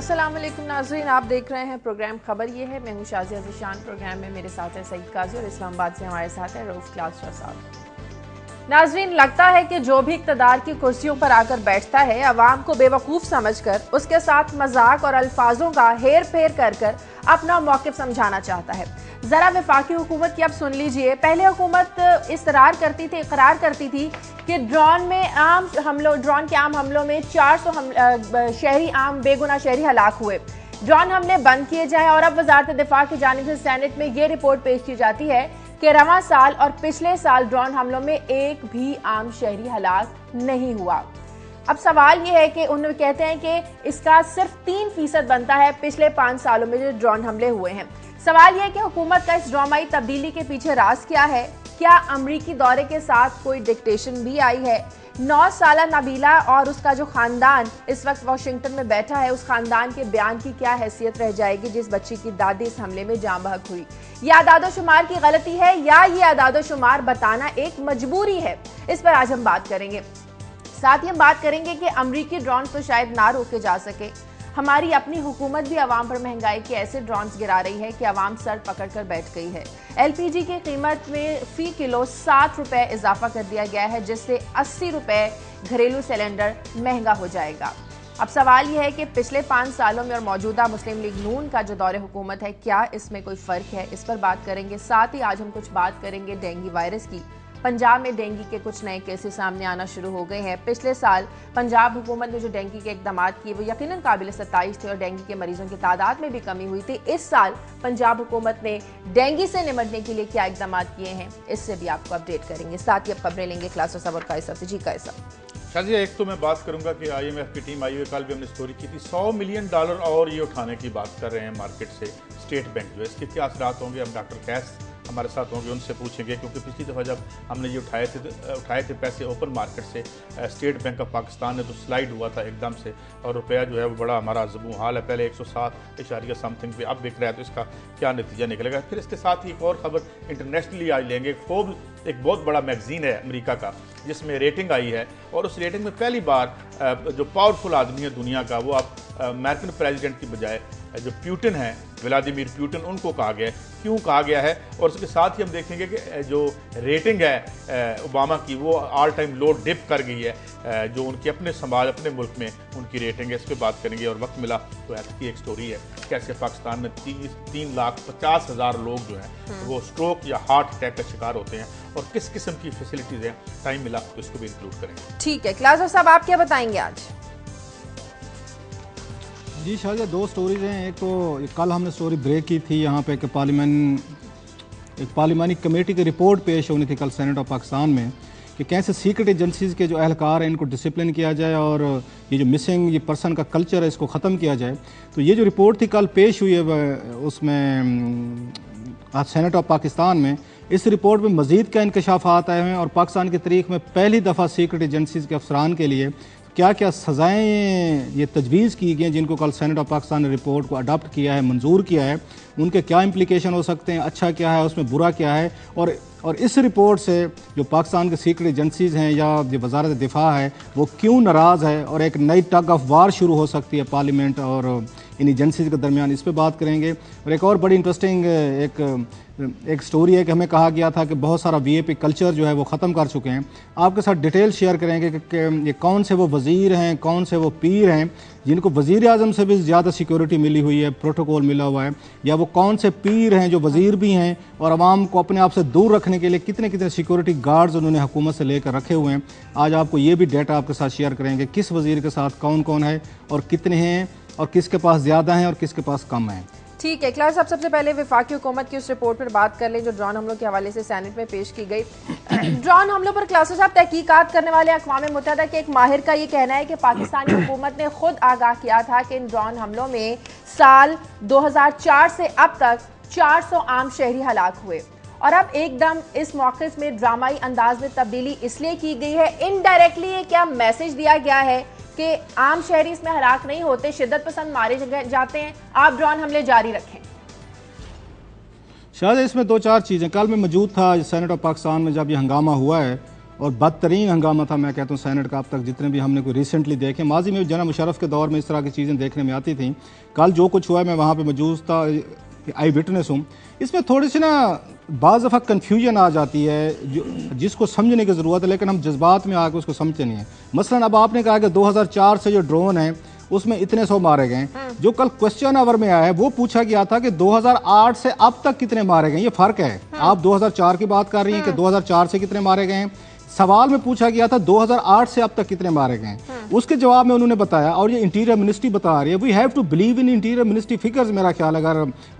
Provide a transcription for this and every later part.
अस्सलाम वालेकुम नाज़रीन, आप देख रहे हैं प्रोग्राम खबर ये है। मैं हूँ शाज़िया ज़िशान। प्रोग्राम में मेरे साथ है सईद काजी और इस्लामाबाद से हमारे साथ है रऊफ क्लासरा साहब। नाज़रीन, लगता है कि जो भी इक़्तिदार की कुर्सियों पर आकर बैठता है अवाम को बेवकूफ़ समझकर उसके साथ मजाक और अल्फाजों का हेर फेर कर अपना मौक़िफ़ समझाना चाहता है। ज़रा वफाकी हुकूमत की अब सुन लीजिए। पहले हुकूमत इकरार करती थी कि ड्रोन के आम हमलों में 400 शहरी आम बेगुनाह शहरी हलाक हुए। ड्रोन हमले बंद किए जाए और अब वजारत दिफा की जानिब से सेनेट में ये रिपोर्ट पेश की जाती है कि रवां साल और पिछले साल ड्रोन हमलों में एक भी आम शहरी हलाक नहीं हुआ। अब सवाल ये है कि उन्होंने कहते हैं कि इसका सिर्फ 3% बनता है पिछले 5 सालों में जो ड्रोन हमले हुए हैं। सवाल यह है कि हुकूमत का इस ड्रामाई तब्दीली के पीछे राज क्या है? क्या अमरीकी दौरे के साथ कोई डिक्टेशन भी आई है? 9 साला नबीला और उसका जो खानदान इस वक्त वाशिंगटन में बैठा है, उस खानदान के बयान की क्या हैसियत रह जाएगी जिस बच्ची की दादी इस हमले में जाँ बहक हुई? यह आदादोशुमार की गलती है या ये आदादोशुमार बताना एक मजबूरी है? इस पर आज हम बात करेंगे। साथ ही हम बात करेंगे कि अमरीकी ड्रोन तो शायद ना रोके जा सके, हमारी अपनी हुकूमत भी अवाम पर महंगाई के ऐसे ड्रोन्स गिरा रही है कि अवाम सर पकड़ कर बैठ गई है। LPG की कीमत में फी किलो 7 रुपए इजाफा कर दिया गया है, जिससे 80 रुपए घरेलू सिलेंडर महंगा हो जाएगा। अब सवाल यह है कि पिछले 5 सालों में और मौजूदा मुस्लिम लीग नून का जो दौरे हुकूमत है, क्या इसमें कोई फर्क है? इस पर बात करेंगे। साथ ही आज हम कुछ बात करेंगे डेंगू वायरस की। पंजाब में डेंगू के कुछ नए केसेस सामने आना शुरू हो गए हैं। पिछले साल पंजाब हुकूमत ने जो डेंगू के इकदाम किए वो यकीनन काबिल सत्ताईश थे और डेंगू के मरीजों की तादाद में भी कमी हुई थी। इस साल पंजाब हुकूमत ने डेंगू से निपटने के लिए क्या इकदाम किए हैं, इससे भी आपको अपडेट करेंगे। साथ ही अब खबरें लेंगे क्लास और सबर कायसा से। जी कायसा। शाजिया, एक तो मैं बात करूंगा कि IMF की टीम आई हुई, कल भी हमने स्टोरी की थी, $100 मिलियन और ये उठाने की बात कर रहे हैं मार्केट से स्टेट बैंक जो है। इसके क्या असरात होंगे, हम डॉक्टर कैस हमारे साथ होंगे, उनसे पूछेंगे, क्योंकि पिछली दफ़ा जब हमने ये उठाए थे पैसे ओपन मार्केट से स्टेट बैंक ऑफ पाकिस्तान ने, तो स्लाइड हुआ था एकदम से और रुपया जो है वो बड़ा हमारा ज़बू हाल है। पहले 107 समथिंग पे अब बिक रहा है, तो इसका क्या नतीजा निकलेगा। फिर इसके साथ ही एक और खबर इंटरनेशनली आज लेंगे। फोर्ब्स एक बहुत बड़ा मैगजीन है अमेरिका का, जिसमें रेटिंग आई है और उस रेटिंग में पहली बार जो पावरफुल आदमी है दुनिया का, वो आप अमेरिकन प्रेसिडेंट की बजाय जो प्यूटिन है, व्लादिमीर प्यूटिन, उनको कहा गया है। क्यों कहा गया है? और उसके साथ ही हम देखेंगे कि जो रेटिंग है ओबामा की, वो ऑल टाइम लो डिप कर गई है। जो उनकी अपने समाज, अपने मुल्क में उनकी रेटिंग है, इस पर बात करेंगे। और वक्त मिला तो ऐसी की एक स्टोरी है कैसे पाकिस्तान में 3,50,000 लोग जो हैं वो स्ट्रोक या हार्ट अटैक का शिकार होते हैं और किस किस्म की फैसिलिटीज़ हैं। टाइम मिला तो इसको भी इंक्लूड करेंगे। ठीक है, क्लास साहब आप क्या बताएंगे आज? जी शायद 2 स्टोरीज़ हैं। एक तो कल हमने स्टोरी ब्रेक की थी यहाँ पे कि एक पार्लिमानी कमेटी की रिपोर्ट पेश होनी थी कल सेनेट ऑफ पाकिस्तान में कि कैसे सीक्रेट एजेंसीज़ के जो अहलकार हैं इनको डिसिप्लिन किया जाए और ये जो मिसिंग ये पर्सन का कल्चर है इसको ख़त्म किया जाए। तो ये जो रिपोर्ट थी कल पेश हुई है उसमें आज सेनेट ऑफ पाकिस्तान में, इस रिपोर्ट में मज़ीद क्या इंकशाफात आए हैं और पाकिस्तान की तारीख में पहली दफ़ा सीक्रेट एजेंसीज़ के अफसरान के लिए क्या क्या सज़ाएँ ये तजवीज़ की गई हैं, जिनको कल सेनेट ऑफ पाकिस्तान ने रिपोर्ट को अडॉप्ट किया है, मंजूर किया है, उनके क्या इम्प्लिकेशन हो सकते हैं, अच्छा क्या है उसमें, बुरा क्या है। और इस रिपोर्ट से जो पाकिस्तान के सीक्रेट एजेंसीज़ हैं या जो वजारत दिफा है वो क्यों नाराज़ है और एक नई टग ऑफ वार शुरू हो सकती है पार्लियामेंट और इन एजेंसीज़ के दरमियान, इस पर बात करेंगे। और एक और बड़ी इंटरेस्टिंग एक स्टोरी है कि हमें कहा गया था कि बहुत सारा VIP कल्चर जो है वो ख़त्म कर चुके हैं। आपके साथ डिटेल शेयर करेंगे कि ये कौन से वो वज़ीर हैं, कौन से वो पीर हैं जिनको वज़ीर आज़म से भी ज़्यादा सिक्योरिटी मिली हुई है, प्रोटोकॉल मिला हुआ है, या वो कौन से पीर हैं जो वज़ीर भी हैं और आवाम को अपने आप से दूर रखने के लिए कितने कितने सिक्योरिटी गार्ड्स उन्होंने हुकूमत से लेकर रखे हुए हैं। आज आपको ये भी डेटा आपके साथ शेयर करेंगे, किस वज़ीर के साथ कौन कौन है और कितने हैं और किसके पास ज़्यादा हैं और किसके पास कम हैं। ठीक है क्लास, अब सबसे पहले वफाकी हुकूमत की उस रिपोर्ट पर बात कर लें जो ड्रोन हमलों के हवाले से सेनेट में पेश की गई। ड्रोन हमलों पर क्लास साहब तहकीकात करने वाले अक़वाम मुत्तहिदा के एक माहिर का ये कहना है कि पाकिस्तानी हुकूमत ने खुद आगाह किया था कि इन ड्रोन हमलों में साल 2004 से अब तक 400 आम शहरी हलाक हुए और अब एकदम इस मौक़िफ़ में ड्रामाई अंदाज में तब्दीली इसलिए की गई है। इनडायरेक्टली ये क्या मैसेज दिया गया है कि आम शहरी इसमें हलाक नहीं होते, शिद्दत पसंद मारे जाते हैं, आप ड्रोन हमले जारी रखें? शायद इसमें 2-4 चीज़ें। कल मैं मौजूद था सेनेट ऑफ पाकिस्तान में जब ये हंगामा हुआ है और बदतरीन हंगामा था, मैं कहता हूँ सेनेट का अब तक जितने भी हमने कोई रिसेंटली देखे। माजी में जनाब मुशर्रफ के दौर में इस तरह की चीज़ें देखने में आती थी। कल जो कुछ हुआ मैं वहाँ पे मौजूद था, आई विटनेस हूँ। इसमें थोड़ी सी ना बाज़ दफ़ा कन्फ्यूजन आ जाती है जो जिसको समझने की ज़रूरत है, लेकिन हम जज्बात में आकर उसको समझते नहीं है। मसलन अब आपने कहा कि 2004 से जो ड्रोन है उसमें इतने 100 मारे गए हैं। जो कल क्वेश्चन आवर में आया है वो पूछा गया था कि 2008 से अब तक कितने मारे गए। ये फ़र्क है। आप 2004 की बात कर रही हैं कि 2004 से कितने मारे गए हैं। सवाल में पूछा गया था 2008 से अब तक कितने मारे गए हैं। उसके जवाब में उन्होंने बताया, और ये इंटीरियर मिनिस्ट्री बता रही है। We have to believe in interior ministry figures. मेरा ख्याल है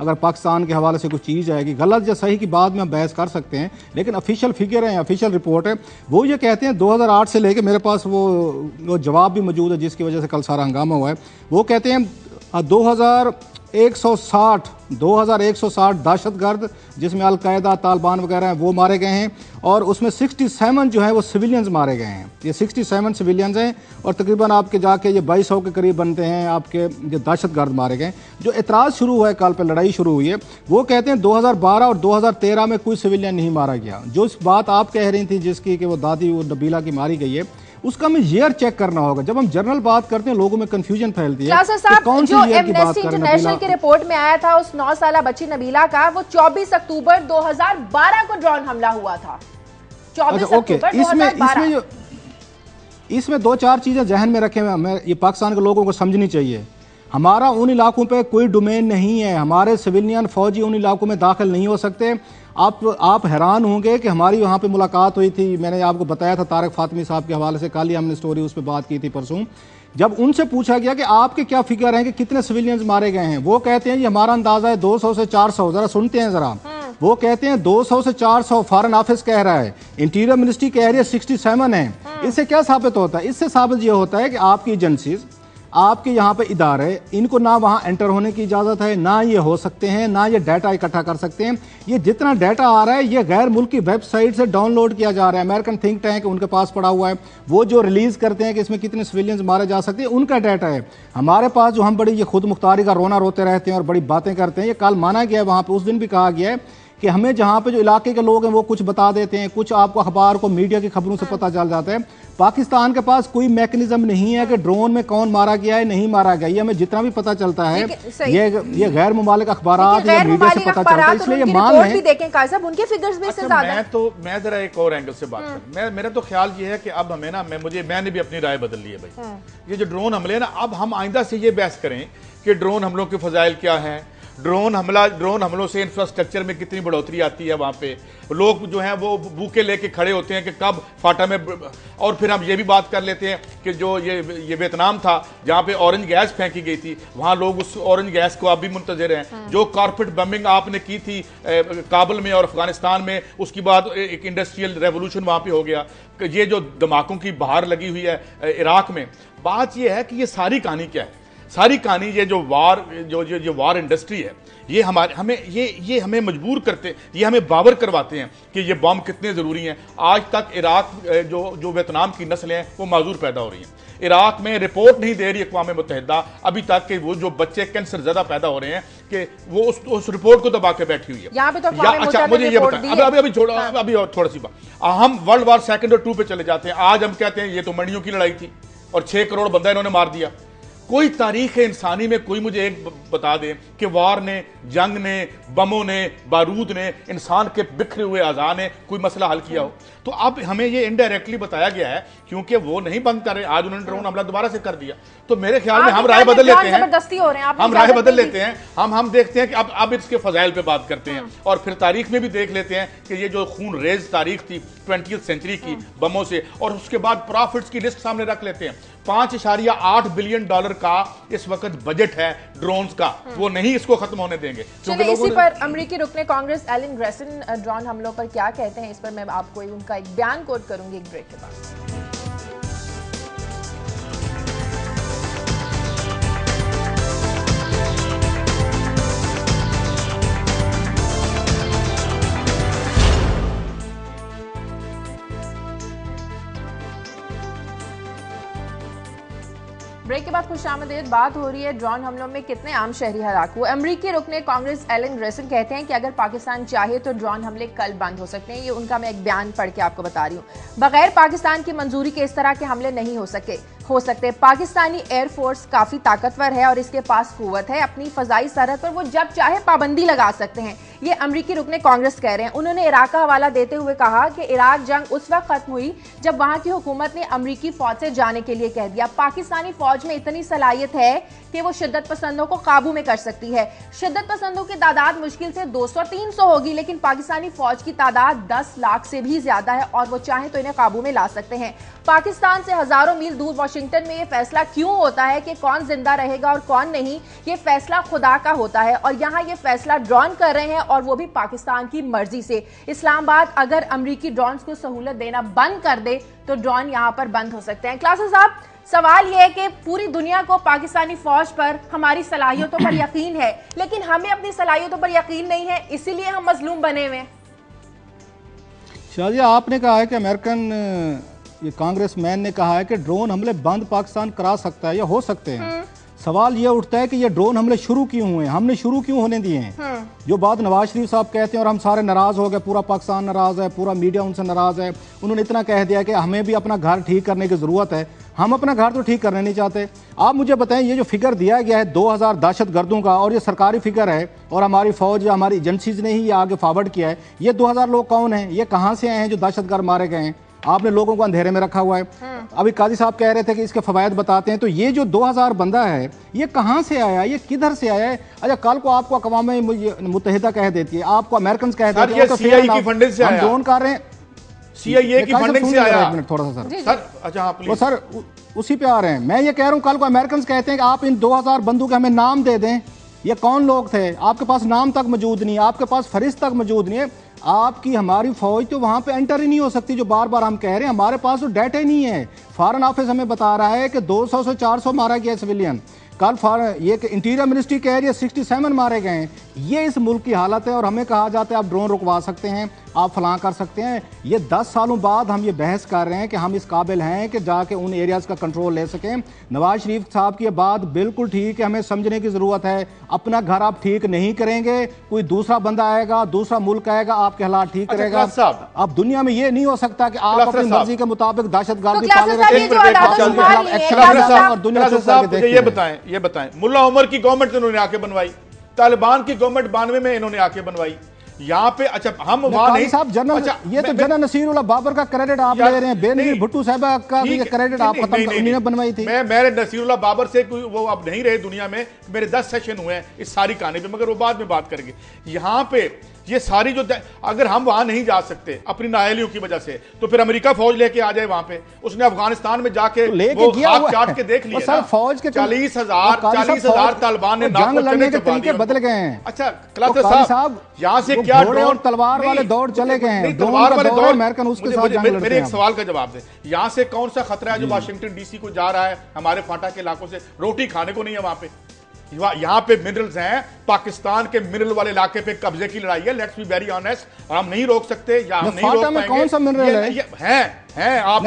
अगर पाकिस्तान के हवाले से कुछ चीज़ आएगी गलत या सही की बाद में हम बहस कर सकते हैं, लेकिन ऑफिशियल फिगर है, ऑफिशियल रिपोर्ट है, वो ये कहते हैं 2008 से लेके मेरे पास वो जवाब भी मौजूद है जिसकी वजह से कल सारा हंगामा हुआ है। वो कहते हैं 2160 दहशतगर्द जिसमें अलकायदा तालिबान वगैरह हैं वो मारे गए हैं, और उसमें 67 जो है वो सिविलियंस मारे गए हैं। ये 67 सिविलियंस हैं, और तकरीबन आपके जाके ये 2200 के करीब बनते हैं आपके जो दहशतगर्द मारे गए। जो एतराज़ शुरू हुआ है, कल पे लड़ाई शुरू हुई है, वो कहते हैं 2012 और 2013 में कोई सिविलियन नहीं मारा गया। जो इस बात आप कह रही थी जिसकी कि वो दादी वो नबीला की मारी गई है, उसका हमें ईयर चेक करना होगा। जब हम जनरल बात करते हैं लोगों में कंफ्यूजन फैलती है कि कौन सी ईयर की बात कर रहे हैं। इंटरनेशनल की रिपोर्ट में आया था उस 9 साला बच्ची नबीला का, वो 24 अक्टूबर 2012 को ड्रोन हमला हुआ था। 24 अक्टूबर 2012। इसमें दो चार चीजें जहन में रखे मैं ये पाकिस्तान के लोगों को समझनी चाहिए। हमारा उन इलाकों पे कोई डोमेन नहीं है। हमारे सिविलियन फौजी उन इलाकों में दाखिल नहीं हो सकते। आप हैरान होंगे कि हमारी वहाँ पे मुलाकात हुई थी। मैंने आपको बताया था तारिक फातमी साहब के हवाले से, कल ही हमने स्टोरी उस पर बात की थी परसों। जब उनसे पूछा गया कि आपके क्या फिगर हैं कि कितने सिविलियंस मारे गए हैं, वो कहते हैं ये हमारा अंदाजा है 200 से 400। जरा सुनते हैं जरा। वो कहते हैं 200 से 400 फॉरेन ऑफिस कह रहा है, इंटीरियर मिनिस्ट्री कह रही है 67 है। इससे क्या साबित होता है? इससे साबित ये होता है कि आपकी एजेंसीज, आपके यहाँ पे इदारे, इनको ना वहाँ एंटर होने की इजाज़त है, ना ये हो सकते हैं, ना ये डाटा इकट्ठा कर सकते हैं। ये जितना डाटा आ रहा है ये गैर मुल्की वेबसाइट से डाउनलोड किया जा रहा है। अमेरिकन थिंक टैंक उनके पास पड़ा हुआ है, वो जो रिलीज़ करते हैं कि इसमें कितने सिविलियंस मारे जा सकते हैं, उनका डाटा है। हमारे पास जो हम बड़ी ये खुद मुख्तारी का रोना रोते रहते हैं और बड़ी बातें करते हैं, ये कल माना गया है वहाँ पर। उस दिन भी कहा गया है कि हमें जहाँ पे जो इलाके के लोग हैं वो कुछ बता देते हैं, कुछ आपको अखबार को मीडिया की खबरों से पता चल जाता है। पाकिस्तान के पास कोई मैकेनिज्म नहीं है कि ड्रोन में कौन मारा गया है नहीं मारा गया। ये हमें जितना भी पता चलता है ये गैर मुमालिक अखबारात या मीडिया से पता चलता है। इसलिए ये मान लें उनके फिगर्स भी इससे ज्यादा। मैं जरा एक और एंगल से बात करूं। मेरा तो ख्याल ये है कि अब हमें ना मैंने भी अपनी राय बदल ली है भाई। ये जो ड्रोन हमले ना, अब हम आइंदा से ये बहस करें कि ड्रोन हमलों के फजाइल क्या हैं, ड्रोन हमलों से इंफ्रास्ट्रक्चर में कितनी बढ़ोतरी आती है। वहाँ पे लोग जो हैं वो भूखे लेके खड़े होते हैं कि कब फाटा में। और फिर हम ये भी बात कर लेते हैं कि जो ये वियतनाम था जहाँ पे ऑरेंज गैस फेंकी गई थी, वहाँ लोग उस ऑरेंज गैस को अब भी मुंतज़िर हैं। जो कारपेट बम्बिंग आपने की थी काबुल में और अफगानिस्तान में, उसके बाद एक इंडस्ट्रियल रेवोल्यूशन वहाँ पे हो गया। ये जो धमाकों की बहार लगी हुई है इराक में, बात ये है कि ये सारी कहानी क्या है? सारी कहानी ये जो वार इंडस्ट्री है, ये हमें मजबूर करते, ये हमें बावर करवाते हैं कि ये बम कितने ज़रूरी हैं। आज तक इराक जो वियतनाम की नस्लें हैं वो माजूर पैदा हो रही हैं। इराक में रिपोर्ट नहीं दे रही अक़वाम मुत्तहिदा अभी तक कि वो जो बच्चे कैंसर ज़्यादा पैदा हो रहे हैं कि वो उस रिपोर्ट को दबा के बैठी हुई है। यहाँ पे तो अच्छा मुझे ये बताएं, अभी थोड़ा सी बात, हम वर्ल्ड वार 2 और 2 पे चले जाते हैं। आज हम कहते हैं ये तो मंडियों की लड़ाई थी और 6 करोड़ बंदा इन्होंने मार दिया। कोई तारीख है इंसानी में, कोई मुझे एक बता दे कि वार ने, जंग ने, बमों ने, बारूद ने, इंसान के बिखरे हुए आज़ा ने कोई मसला हल किया हो? तो अब हमें ये इनडायरेक्टली बताया गया है क्योंकि वो नहीं बंद कर रहे। आज उन्होंने ड्रोन हमला दोबारा से कर दिया। तो मेरे ख्याल में हम राय बदल लेते हैं, हम राय बदल लेते हैं। हम देखते हैं कि अब इसके फजाइल पे बात करते हैं और फिर तारीख में भी देख लेते हैं कि ये जो खून रेज तारीख थी 20वीं सेंचुरी की बमों से, और उसके बाद प्रॉफिट्स की लिस्ट सामने रख लेते हैं। $5.8 बिलियन का इस वक्त बजट है ड्रोन्स का, वो नहीं इसको खत्म होने देंगे। चलिए इसी पर अमेरिकी रुकने कांग्रेस एलन ग्रेसन ड्रोन हमलों पर क्या कहते हैं, इस पर मैं आपको उनका एक बयान कोट करूंगी एक ब्रेक के बाद। ब्रेक के बाद खुशामदीद बात हो रही है ड्रोन हमलों में कितने आम शहरी हलाक हुए। अमरीकी रुकने कांग्रेस एलन ग्रेसन कहते हैं कि अगर पाकिस्तान चाहे तो ड्रोन हमले कल बंद हो सकते हैं। ये उनका मैं एक बयान पढ़ के आपको बता रही हूँ। बगैर पाकिस्तान की मंजूरी के इस तरह के हमले नहीं हो सकते। पाकिस्तानी एयरफोर्स काफी ताकतवर है और इसके पास कुव्वत है। अपनी फजाई सरहद पर वो जब चाहे पाबंदी लगा सकते हैं। ये अमरीकी रुकने कांग्रेस कह रहे हैं। उन्होंने इराक का हवाला देते हुए कहा कि इराक जंग उस वक्त खत्म हुई जब वहां की हुकूमत ने अमरीकी फौज से जाने के लिए कह दिया। पाकिस्तानी फौज में इतनी सलाहियत है कि वो शिद्दत पसंदों को काबू में कर सकती है। शिद्दत पसंदों की तादाद मुश्किल से 200-300 होगी, लेकिन पाकिस्तानी फौज की तादाद 10 लाख से भी ज्यादा है और वो चाहे तो इन्हें काबू में ला सकते हैं। पाकिस्तान से हजारों मील दूर वाशिंगटन में ये फैसला क्यों होता है कि कौन जिंदा रहेगा और कौन नहीं, ये फैसला खुदा का होता है और यहाँ ये फैसला ड्रोन कर रहे हैं और वो भी पाकिस्तान की मर्जी से। इस्लामाबाद अगर अमरीकी ड्रोन को सहूलत देना बंद कर दे तो ड्रोन यहाँ पर बंद हो सकते हैं। क्लासेस साहब, सवाल यह है कि पूरी दुनिया को पाकिस्तानी फौज पर हमारी सलाहियतों पर यकीन है, लेकिन हमें अपनी सलाहियतों पर यकीन नहीं है, इसीलिए हम मजलूम बने हुए हैं। शाजिया, आपने कहा है कि अमेरिकन ये कांग्रेसमैन ने कहा है कि ड्रोन हमले बंद पाकिस्तान करा सकता है या हो सकते हैं। सवाल ये उठता है कि ये ड्रोन हमले शुरू क्यों हुए, हमने शुरू क्यों होने दिए हैं। जो बात नवाज शरीफ साहब कहते हैं और हम सारे नाराज हो गए, पूरा पाकिस्तान नाराज है, पूरा मीडिया उनसे नाराज है। उन्होंने इतना कह दिया कि हमें भी अपना घर ठीक करने की जरूरत है। हम अपना घर तो ठीक करने नहीं चाहते। आप मुझे बताएं, ये जो फिगर दिया गया है 2000 दहशतगर्दों का, और ये सरकारी फिगर है और हमारी फौज या हमारी एजेंसीज ने ही ये आगे फॉरवर्ड किया है। ये 2000 लोग कौन हैं, ये कहाँ से आए हैं जो दहशतगर्द मारे गए हैं। आपने लोगों को अंधेरे में रखा हुआ है। अभी काजी साहब कह रहे थे कि इसके फवायद बताते हैं, तो ये जो 2000 बंदा है ये कहाँ से आया, ये किधर से आया है। अच्छा, कल को आपको अक़वाम मुत्तहिदा कह देती है, आपको अमेरिकन कह देती है, हम ड्रोन कर रहे हैं, CIA की फंडिंग से आया। एक मिनट थोड़ा सा सर, अच्छा वो सर उसी पे आ रहे हैं। मैं ये कह रहा हूँ, कल को अमेरिकन कहते हैं कि आप इन 2000 बंदों के हमें नाम दे दें। ये कौन लोग थे, आपके पास नाम तक मौजूद नहीं है, आपके पास फरिश्त तक मौजूद नहीं है। आपकी हमारी फौज तो वहां पे एंटर ही नहीं हो सकती, जो बार बार हम कह रहे हैं। हमारे पास तो डाटा ही नहीं है। फॉरेन ऑफिस हमें बता रहा है कि 200 से 400 मारा गया सिविलियन। कल ये इंटीरियर मिनिस्ट्री कह रही है 67 मारे गए हैं। ये इस मुल्क की हालत है और हमें कहा जाता है आप ड्रोन रुकवा सकते हैं, आप फलां कर सकते हैं। ये 10 सालों बाद हम ये बहस कर रहे हैं कि हम इस काबिल हैं कि जाके उन एरियाज का कंट्रोल ले सकें। नवाज शरीफ साहब की बात बिल्कुल ठीक है, हमें समझने की ज़रूरत है। अपना घर आप ठीक नहीं करेंगे, कोई दूसरा बंदा आएगा, दूसरा मुल्क आएगा, आपके हालात ठीक करेगा। अब दुनिया में ये नहीं हो सकता कि आप अपनी मर्जी के मुताबिक दहशतगर्दी पाले रखें। ये बताएं, मुल्ला उमर की गवर्नमेंट इन्होंने आके बनवाई, तालिबान की गवर्नमेंट 92 में इन्होंने आके बनवाई। यहाँ पे अच्छा हम वहां नहीं साहब, जनरल अच्छा, ये तो जनरल नसीरुल्लाह बाबर का क्रेडिट आप ले रहे हैं, बेनजीर भुट्टो साहब का ये क्रेडिट आप खत्म उन्होंने बनवाई थी। मेरे नसीरुल्लाह बाबर से कोई वो अब नहीं रहे दुनिया में। मेरे 10 सेशन हुए हैं इस सारी कहानी पे, मगर वो बाद में बात करेंगे। यहाँ पे ये सारी जो अगर हम वहां नहीं जा सकते अपनी नाअहलियों की वजह से, तो फिर अमेरिका फौज लेके आ जाए वहां पे। उसने अफगानिस्तान में जाके वो हाथ चाट के देख लिया सर, फौज के 40,000 तालिबान ने जंग लड़ने के तरीके बदल गए हैं। अच्छा क्लासेस साहब, यहाँ से क्या ड्रोन तलवार वाले दौड़ चले गए हैं, तलवार वाले दौड़ अमेरिकन उसके साथ जंग लड़ते हैं। मेरे एक सवाल का जवाब दे, यहाँ से कौन सा खतरा है जो वाशिंगटन DC को जा रहा है हमारे फाटा के इलाकों से? रोटी खाने को नहीं है वहां पे। यहाँ पे मिनरल्स हैं, पाकिस्तान के मिनरल वाले इलाके पे कब्जे की लड़ाई है। लेट्स बी वेरी ऑनेस्ट, और हम नहीं रोक सकते या हम नहीं रोक पाएंगे। कौन सा मिनरल है? आप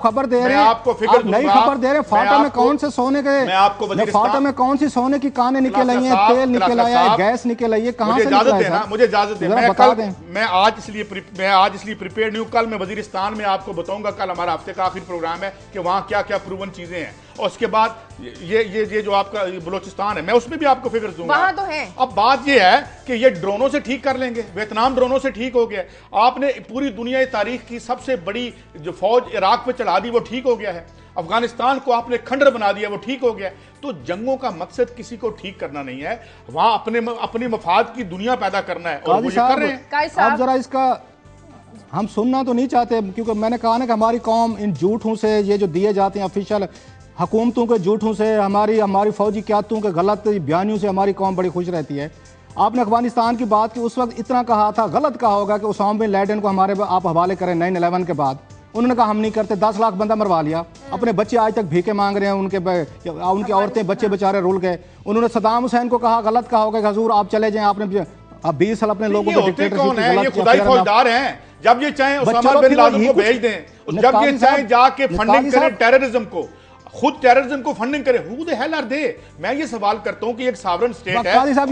खबर दे रहे हैं, आपको फिगर नई खबर दे रहे हैं। फाटा में कौन से सोने के, मैं आपको फाटा में कौन सी सोने की कानें निकल आई हैं, तेल निकल आया है, गैस निकल आई है, कहां से निकला है? मुझे इजाजत दें, मैं आज इसलिए प्रिपेयर नहीं हूं। कल मैं वजीरिस्तान में आपको बताऊंगा, कल हमारा हफ्ते का आखिरी प्रोग्राम है कि वहां क्या क्या प्रूवन चीजें हैं। और उसके बाद ये जो आपका बलोचिस्तान है, मैं उसमें भी आपको फिगर दूंगा। वहां तो है। अब बात ये है कि ये ड्रोनों से ठीक कर लेंगे। वियतनाम ड्रोनों से ठीक हो गया। आपने पूरी दुनिया तारीख की सबसे बड़ी जो फौज इराक पे चढ़ा दी वो ठीक हो गया है। अफगानिस्तान को आपने खंडर बना दिया, वो ठीक हो गया। तो जंगों का मकसद किसी को ठीक करना नहीं है, वहां अपने मफाद की दुनिया पैदा करना है, और वो ये कर रहे हैं। आप जरा इसका हम सुनना तो नहीं चाहते, क्योंकि मैंने कहा ना कि हमारी कौम इन झूठों से, ये जो दिए जाते हैं ऑफिशियल हुकूमतों के झूठों से, हमारी फौजी क़यादतों के गलत बयानियों से हमारी कौम बड़ी खुश रहती है। आपने अफगानिस्तान की बात की, उस वक्त इतना कहा था, गलत कहा होगा कि उसामा बिन लादेन को हमारे आप हवाले करें 9/11 के बाद। उन्होंने कहा हम नहीं करते, 10 लाख बंदा मरवा लिया। अपने बच्चे आज तक भीखे मांग रहे हैं, उनकी औरतें बच्चे बेचारे रुल गए। उन्होंने सद्दाम हुसैन को कहा, गलत कहा होगा कि हजूर आप चले जाएं, आपने अब 20 साल अपने लोगों को फौजदार हैं। जब ये चाहें उसामा बिन लादेन को भेज दें, जब ये चाहें जाके फंडिंग करें टेररिज्म को। खुद टेररिज्म को फंडिंग करे। Who the hell are they? मैं ये सवाल करता हूं कि एक सॉवरेन स्टेट है साहब,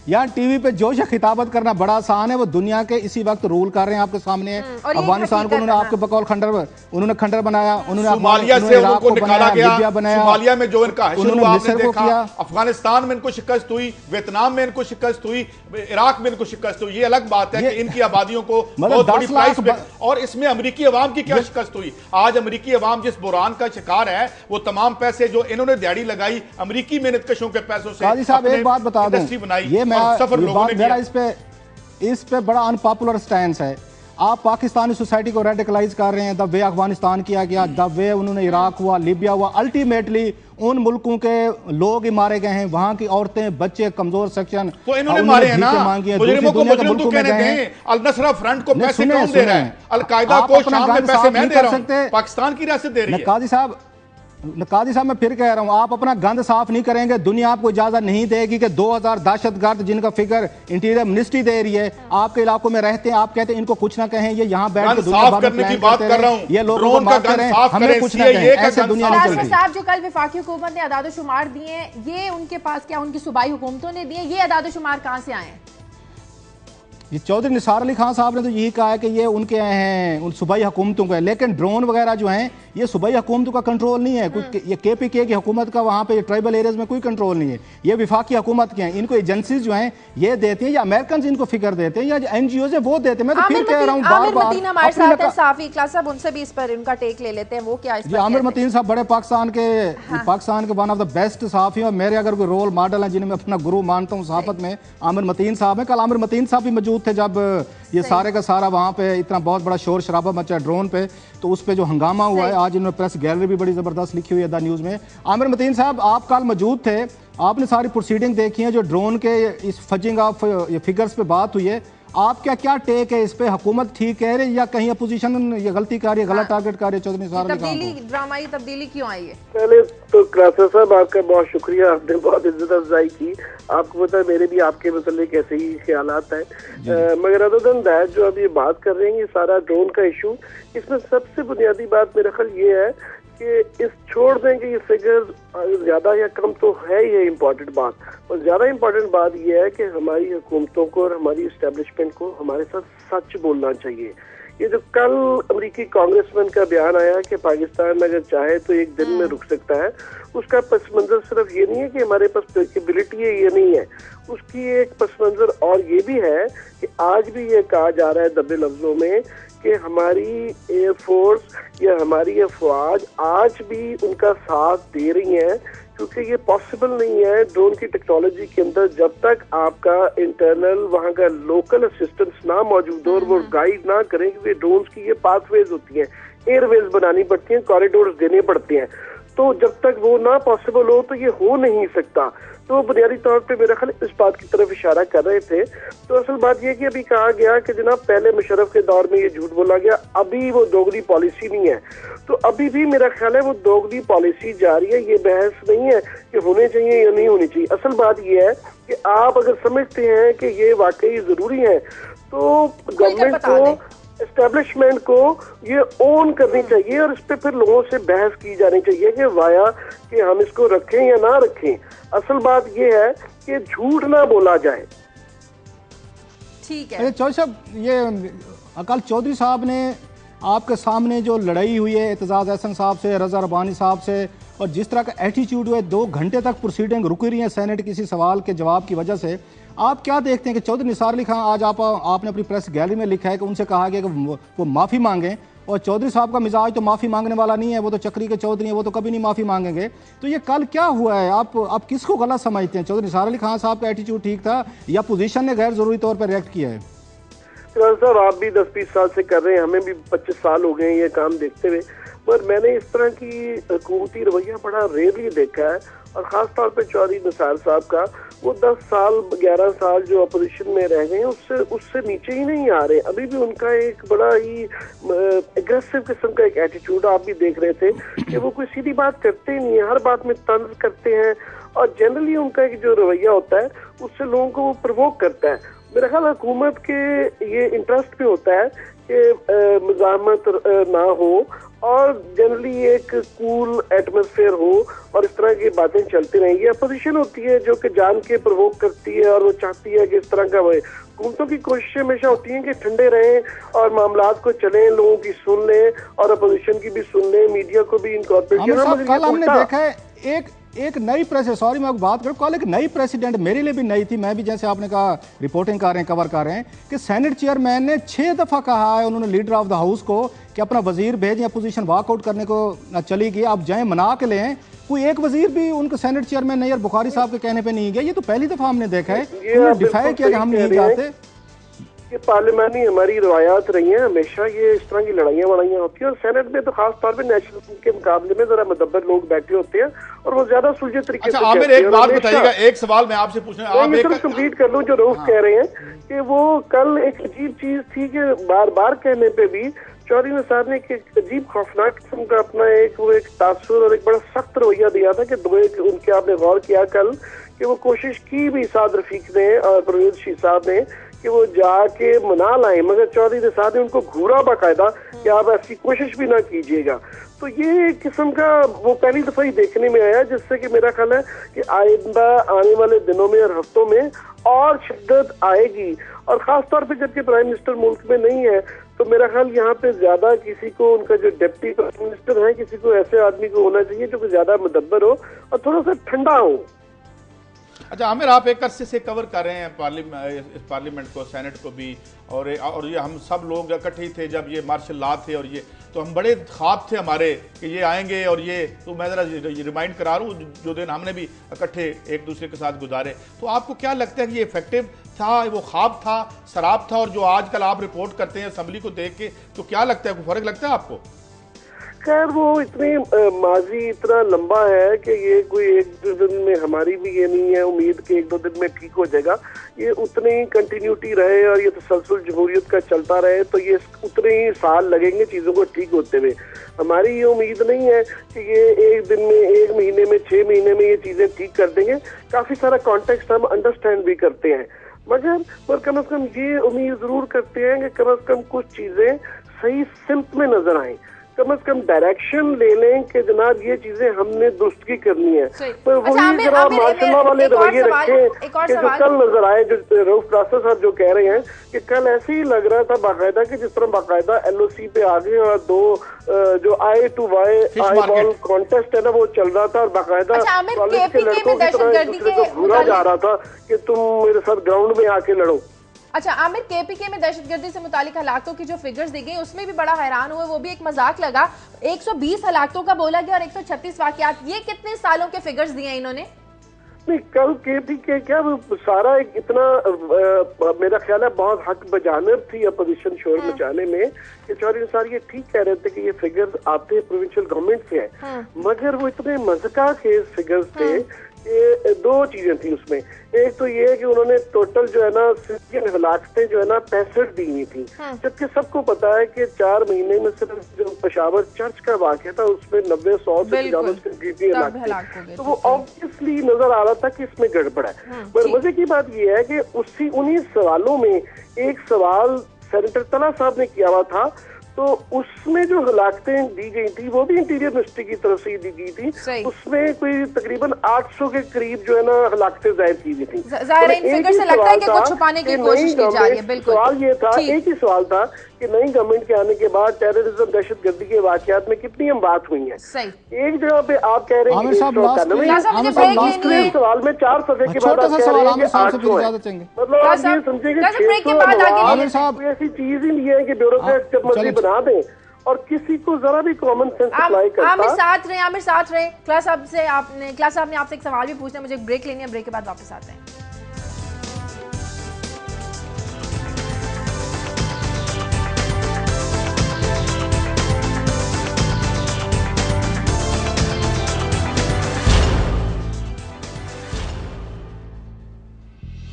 यहाँ टीवी पे जोश खिताबत करना बड़ा आसान है। वो दुनिया के इसी वक्त रूल कर रहे हैं आपके सामने। अफगानिस्तान को उन्होंने आपके बकौल खंडर बनाया, उन्होंने सोमालिया से उनको निकाला गया, सोमालिया में जो इनका हशर हुआ आपने देखा, अफगानिस्तान में इनको शिकस्त हुई, वियतनाम में इनको शिकस्त हुई, इराक में इनको शिकस्त हुई। ये अलग बात है कि इनकी आबादियों को बहुत बड़ी प्राइस पे, और इसमें अमेरिकी अवाम की क्या शिकस्त हुई? आज अमेरिकी अवाम जिस बुरान का शिकार है, वो तमाम पैसे जो इन्होंने दिहाड़ी लगाई अमेरिकी मेहनतकशों के पैसों से, एक बात बता दूं, ये मेरा इस पे बड़ा अनपॉपुलर स्टैंड है। आप पाकिस्तानी सोसाइटी को रेडिकलाइज कर रहे हैं, द वे अफगानिस्तान किया गया, द वे उन्होंने इराक हुआ, लीबिया हुआ। अल्टीमेटली उन मुल्कों के लोग ही मारे गए हैं, वहां की औरतें, बच्चे, कमजोर सेक्शन तो इन्होंने मारे हैं ना। मुजरिमों को मुजरिम तो कहने दें। अल नसरा फ्रंट को पैसे कौन दे रहा है? अल कायदा को शाम में पैसे मैं दे रहा हूं, पाकिस्तान की रियासत दे रही है। काजी साहब, मैं फिर कह रहा हूं, आप अपना गंद साफ नहीं करेंगे, दुनिया आपको इजाजत नहीं देगी कि 2000 दहशतगर्द जिनका फिगर इंटीरियर मिनिस्ट्री दे रही है, आपके इलाकों में रहते हैं, आप कहते हैं इनको कुछ ना कहें, ये यहाँ बैठ के दुनिया भर में प्लान करते हैं, ये लोगों को मार कर रहे हैं, हमें कुछ ना कहें। ऐसे दुनिया नहीं चलती। साहब, जो कल वफाकी हुकूमत ने अदाद-ओ-शुमार दिए, ये उनके पास क्या उनकी सूबाई हुकूमतों ने दिए? ये अदाद-ओ-शुमार कहां से आए हैं? ये चौधरी निसार अली खान साहब ने तो यही कहा है कि ये उनके हैं, उन सूबाई हुकूमतों के। लेकिन ड्रोन वगैरह जो हैं, ये सूबाई हुकूमतों का कंट्रोल नहीं है। कुछ ये KPK की हुकूमत का वहाँ पे ट्राइबल एरियाज में कोई कंट्रोल नहीं है। ये विफाकी हुकूमत के हैं, इनको एजेंसीज जो हैं ये देती हैं, या अमेरिकन इनको फिक्र देते हैं, या NGOs है वो देते हैं। मैं तो फिर कह रहा हूँ बार बार, हमारे साथ है साफी इखलास साहब, उनसे भी इस पर उनका टेक ले लेते हैं। वो क्या जी, आमिर मतीन साहब बड़े पाकिस्तान के वन ऑफ द बेस्ट सहाफ़ी हैं। मेरे अगर कोई रोल मॉडल हैं जिन्हें मैं अपना गुरु मानता हूँ सहाफत में, आमिर मतीन साहब हैं। कल आमिर मतीन साहब भी मौजूद थे जब ये सारे का सारा वहाँ पे इतना बहुत बड़ा शोर शराबा मचा ड्रोन पे, तो उस पे जो हंगामा हुआ है। आज इन्होंने प्रेस गैलरी भी बड़ी ज़बरदस्त लिखी हुई है द न्यूज़ में। आमिर मतीन साहब, आप कल मौजूद थे, आपने सारी प्रोसीडिंग देखी है, जो ड्रोन के इस फजिंग ऑफ फिगर्स पे बात हुई है, आपका क्या टेक है इस पे? हुकूमत ठीक कह रही है या कहीं अपोजिशन ये गलती कर रही है, गलत टारगेट कर रही है चौधरी निसार अली खान को? ड्रामाई तब्दीली क्यों आई है? पहले तो क्लासा साहब आपका बहुत शुक्रिया, आपने बहुत इज्जत अफजाई की। आपको पता है मेरे भी आपके मतलब ऐसे ही ख्यालात हैं। मगर अदर देन दैट, जो अब ये बात कर रहे हैं, ये सारा ड्रोन का इशू, इसमें सबसे बुनियादी बात मेरा ख्याल ये है कि इस छोड़ दें कि ये फिगर ज्यादा या कम तो है, ये इम्पोर्टेंट बात, और ज्यादा इम्पोर्टेंट बात ये है कि हमारी हुकूमतों को और हमारी इस्टेब्लिशमेंट को हमारे साथ सच बोलना चाहिए। ये जो कल अमेरिकी कांग्रेसमैन का बयान आया कि पाकिस्तान अगर चाहे तो एक दिन में रुक सकता है, उसका पस मंजर सिर्फ ये नहीं है कि हमारे पास कैपेबिलिटी है, ये नहीं है। उसकी एक पस मंजर और ये भी है कि आज भी ये कहा जा रहा है दबे लफ्जों में कि हमारी एयरफोर्स या हमारी अफवाज आज भी उनका साथ दे रही हैं, क्योंकि ये पॉसिबल नहीं है ड्रोन की टेक्नोलॉजी के अंदर जब तक आपका इंटरनल वहाँ का लोकल असिस्टेंस ना मौजूद हो और वो गाइड ना करें, क्योंकि ड्रोन्स की ये पाथवेज होती हैं, एयरवेज बनानी पड़ती हैं, कॉरिडोर्स देने पड़ते हैं, तो जब तक वो ना पॉसिबल हो तो ये हो नहीं सकता। तो बुनियादी तौर पे मेरा ख्याल इस बात की तरफ इशारा कर रहे थे। तो असल बात यह कि अभी कहा गया कि जनाब पहले मुशर्रफ के दौर में ये झूठ बोला गया, अभी वो दोगली पॉलिसी नहीं है, तो अभी भी मेरा ख्याल है वो दोगली पॉलिसी जारी है। ये बहस नहीं है कि होने चाहिए या नहीं होनी चाहिए। असल बात यह है कि आप अगर समझते हैं कि ये वाकई जरूरी है तो गवर्नमेंट को, एस्टेब्लिशमेंट को ये ओन करनी चाहिए और इस पे फिर लोगों से बहस की जानी चाहिए कि वाया कि हम इसको रखें या ना रखें। असल बात ये है कि झूठ ना बोला जाए। ठीक है चौधरी साहब, ये अकाल चौधरी साहब ने आपके सामने जो लड़ाई हुई है एतजाज अहसन साहब से, रजा रबानी साहब से, और जिस तरह का एटीट्यूड हुआ है, 2 घंटे तक प्रोसीडिंग रुकी रही है सेनेट किसी सवाल के जवाब की वजह से, आप क्या देखते हैं कि चौधरी निसार अली खान, आज आपने अपनी प्रेस गैलरी में लिखा है कि उनसे कहा गया कि वो माफ़ी मांगें, और चौधरी साहब का मिजाज तो माफ़ी मांगने वाला नहीं है, वो तो चक्री के चौधरी हैं, वो तो कभी नहीं माफ़ी मांगेंगे। तो ये कल क्या हुआ है, आप किसको गलत समझते हैं? चौधरी निसार अली खान साहब का एटीट्यूड ठीक था या पोजीशन ने गैर ज़रूरी तौर पर रिएक्ट किया है? साहब, आप भी 10-20 साल से कर रहे हैं, हमें भी 25 साल हो गए हैं ये काम देखते हुए, पर मैंने इस तरह की हुकूमती रवैया बड़ा रेयरली देखा है, और ख़ास तौर पे चौधरी निसार साहब का। वो 10 साल 11 साल जो अपोजिशन में रह गए हैं उससे नीचे ही नहीं आ रहे। अभी भी उनका एक बड़ा ही एग्रेसिव किस्म का एक एटीट्यूड आप भी देख रहे थे कि वो कोई सीधी बात करते ही नहीं है, हर बात में तंज करते हैं, और जनरली उनका एक जो रवैया होता है उससे लोगों को वो प्रवोक करता है। मेरा ख्याल हुकूमत के ये इंटरेस्ट भी होता है कि मुज़ाहमत ना हो और जनरली एक कूल एटमॉस्फेयर हो और इस तरह की बातें चलती रहेंगी। अपोजिशन होती है जो कि जान के प्रवोक करती है और वो चाहती है कि इस तरह का होए। हुकूमतों की कोशिशें हमेशा होती हैं कि ठंडे रहें और मामलात को चलें, लोगों की सुन लें और अपोजिशन की भी सुन लें, मीडिया को भी इनकॉर्पोरेट करें। कल हमने देखा है एक नई प्रेस, सॉरी मैं बात करूं, कल एक नई प्रेसिडेंट मेरे लिए भी नई थी, मैं भी जैसे आपने कहा रिपोर्टिंग कर रहे हैं, कवर कर रहे हैं कि सेनेट चेयरमैन ने 6 दफा कहा है उन्होंने लीडर ऑफ द हाउस को कि अपना वजीर भेजें, अपोजिशन वॉकआउट करने को चली गई, आप जाएं मना के लें। कोई एक वजीर भी उनके सेनेट चेयरमैन नैयर बुखारी साहब के कहने पे नहीं गया। ये तो पहली दफा हमने देखा है, उन्होंने डिफाई किया कि हम नहीं जाते। ये पार्लियामानी हमारी रवायात रही हैं, हमेशा ये इस तरह की लड़ाइयाँ वड़ाइयाँ होती हैं और सेनेट में तो खास तौर पे नेशनल के मुकाबले में जरा मुदब्बर लोग बैठे होते हैं और वो ज्यादा सुलझे तरीके से। आमिर एक बात बताइएगा, एक सवाल मैं आपसे पूछना, आप एक कंप्लीट कर लूं जो रऊफ कह रहे हैं कि वो कल एक अजीब चीज थी कि बार बार कहने पे भी चौधरी निसार ने एक अजीब खौफनाक किस्म का अपना एक तासुर और एक बड़ा सख्त रवैया दिया था कि उनके आपने गौर किया कल कि वो कोशिश की भी साद रफीक ने और परवेज शी साहब ने कि वो जाके मना लाए, मगर चौधरी निसार ने उनको घूरा बाकायदा कि आप ऐसी कोशिश भी ना कीजिएगा। तो ये एक किस्म का वो पहली दफा ही देखने में आया, जिससे कि मेरा ख्याल है कि आइंदा आने वाले दिनों में और हफ्तों में और शिद्दत आएगी। और खास तौर पे जबकि प्राइम मिनिस्टर मुल्क में नहीं है तो मेरा ख्याल यहाँ पे ज्यादा किसी को, उनका जो डिप्टी प्राइम मिनिस्टर है, किसी को ऐसे आदमी को होना चाहिए जो कि ज्यादा मुदब्बर हो और थोड़ा सा ठंडा हो। अच्छा आमिर, आप एक अरसे से कवर कर रहे हैं पार्लियामेंट को, सेनेट को भी, और ये हम सब लोग इकट्ठे थे जब ये मार्शल लॉ थे, और ये तो हम बड़े ख्वाब थे हमारे कि ये आएंगे, और ये तो मैं ज़रा रिमाइंड करा रहा हूँ जो दिन हमने भी इकट्ठे एक दूसरे के साथ गुजारे। तो आपको क्या लगता है कि ये इफेक्टिव था, वो ख्वाब था, शराब था, और जो आजकल आप रिपोर्ट करते हैं असम्बली को देख के, तो क्या लगता है, कोई फर्क लगता है आपको? खैर वो इतनी माजी इतना लंबा है कि ये कोई एक दो दिन में, हमारी भी ये नहीं है उम्मीद कि एक दो दिन में ठीक हो जाएगा। ये उतनी कंटिन्यूटी रहे और ये तसलसल जमहूरियत का चलता रहे तो ये उतने ही साल लगेंगे चीज़ों को ठीक होते हुए। हमारी ये उम्मीद नहीं है कि ये एक दिन में, एक महीने में, 6 महीने में ये चीज़ें ठीक कर देंगे। काफ़ी सारा कॉन्टेक्स्ट हम अंडरस्टैंड भी करते हैं, मगर कम से कम ये उम्मीद जरूर करते हैं कि कम से कम कुछ चीज़ें सही सिमत में नजर आएं, कम से कम डायरेक्शन ले लें कि जनाब ये चीजें हमने दुरुस्तगी करनी है। पर वही जरा माशाल्लाह वाले रवैये रखें कि जो कल नजर आए, जो रऊफ रास्ता साहब जो कह रहे हैं कि कल ऐसे ही लग रहा था बाकायदा कि जिस तरह बाकायदा LOC पे आ गए और दो जो eye to why eye ball contest है ना वो चल रहा था और बाकायदा कॉलेज के लड़कों की तरह एक दूसरे को घूरा जा रहा था कि तुम मेरे साथ ग्राउंड में आके लड़ो। अच्छा आमिर, KPK में दहशतगर्दी से मुतालिक हलाकतों की जो फिगर्स दी गई उसमें भी बड़ा हैरान हुए, वो भी एक मजाक लगा। 120 हलाकतों का बोला गया और 136 वाकयात, ये कितने सालों के फिगर्स दिए इन्होंने? नहीं, कल KPK क्या सारा एक इतना मेरा ख्याल है बहुत हक बजानब थी अपोजिशन शोर मचाने में कि चौधरी निसार ये ठीक कह रहे थे कि ये फिगर्स आते प्रोविंशियल गवर्नमेंट से हैं, मगर वो इतने मज़का खेज फिगर्स थे। ये दो चीजें थी उसमें, एक तो ये है कि उन्होंने टोटल जो है ना सिविलियन हलाकतें जो है ना 65 दी हुई थी, जबकि सबको पता है कि 4 महीने में सिर्फ जो पेशावर चर्च का वाक़या था उसमें 90-100 से ज्यादा तो वो ऑब्वियसली नजर आ रहा था कि इसमें गड़बड़ है। पर मजे की बात ये है कि उन्हीं सवालों में एक सवाल सेनेटर तला साहब ने किया हुआ था, तो उसमें जो हलाकतें दी गई थी वो भी इंटीरियर मिनिस्ट्री की तरफ से दी गई थी। उसमें कोई तकरीबन 800 के करीब जो है ना हलाकतें जाहिर की गई थी। ज़ाहिर है इन फिगर से लगता है कि कुछ छुपाने की कोशिश की जा रही है। बिल्कुल सवाल ये था, एक ही सवाल था कि नई गवर्नमेंट के आने के बाद टेररिज्म दहशतगर्दी के वाकयात में कितनी हम बात हुई है। एक जगह पे आप कह रहे हैं सवाल में 4 सफ़े के बाद आप कह रहे हैं कि 800 है, मतलब आप ये समझे कि ऐसी चीज ही नहीं है कि ब्यूरोक्रेट जब मर्जी बना दें और किसी को जरा भी कॉमन सेंस अप्लाई करता। आमिर साथ रहे। क्लास साहब ने आपसे एक सवाल भी पूछना, मुझे ब्रेक लेनी है, ब्रेक के बाद वापस आते हैं।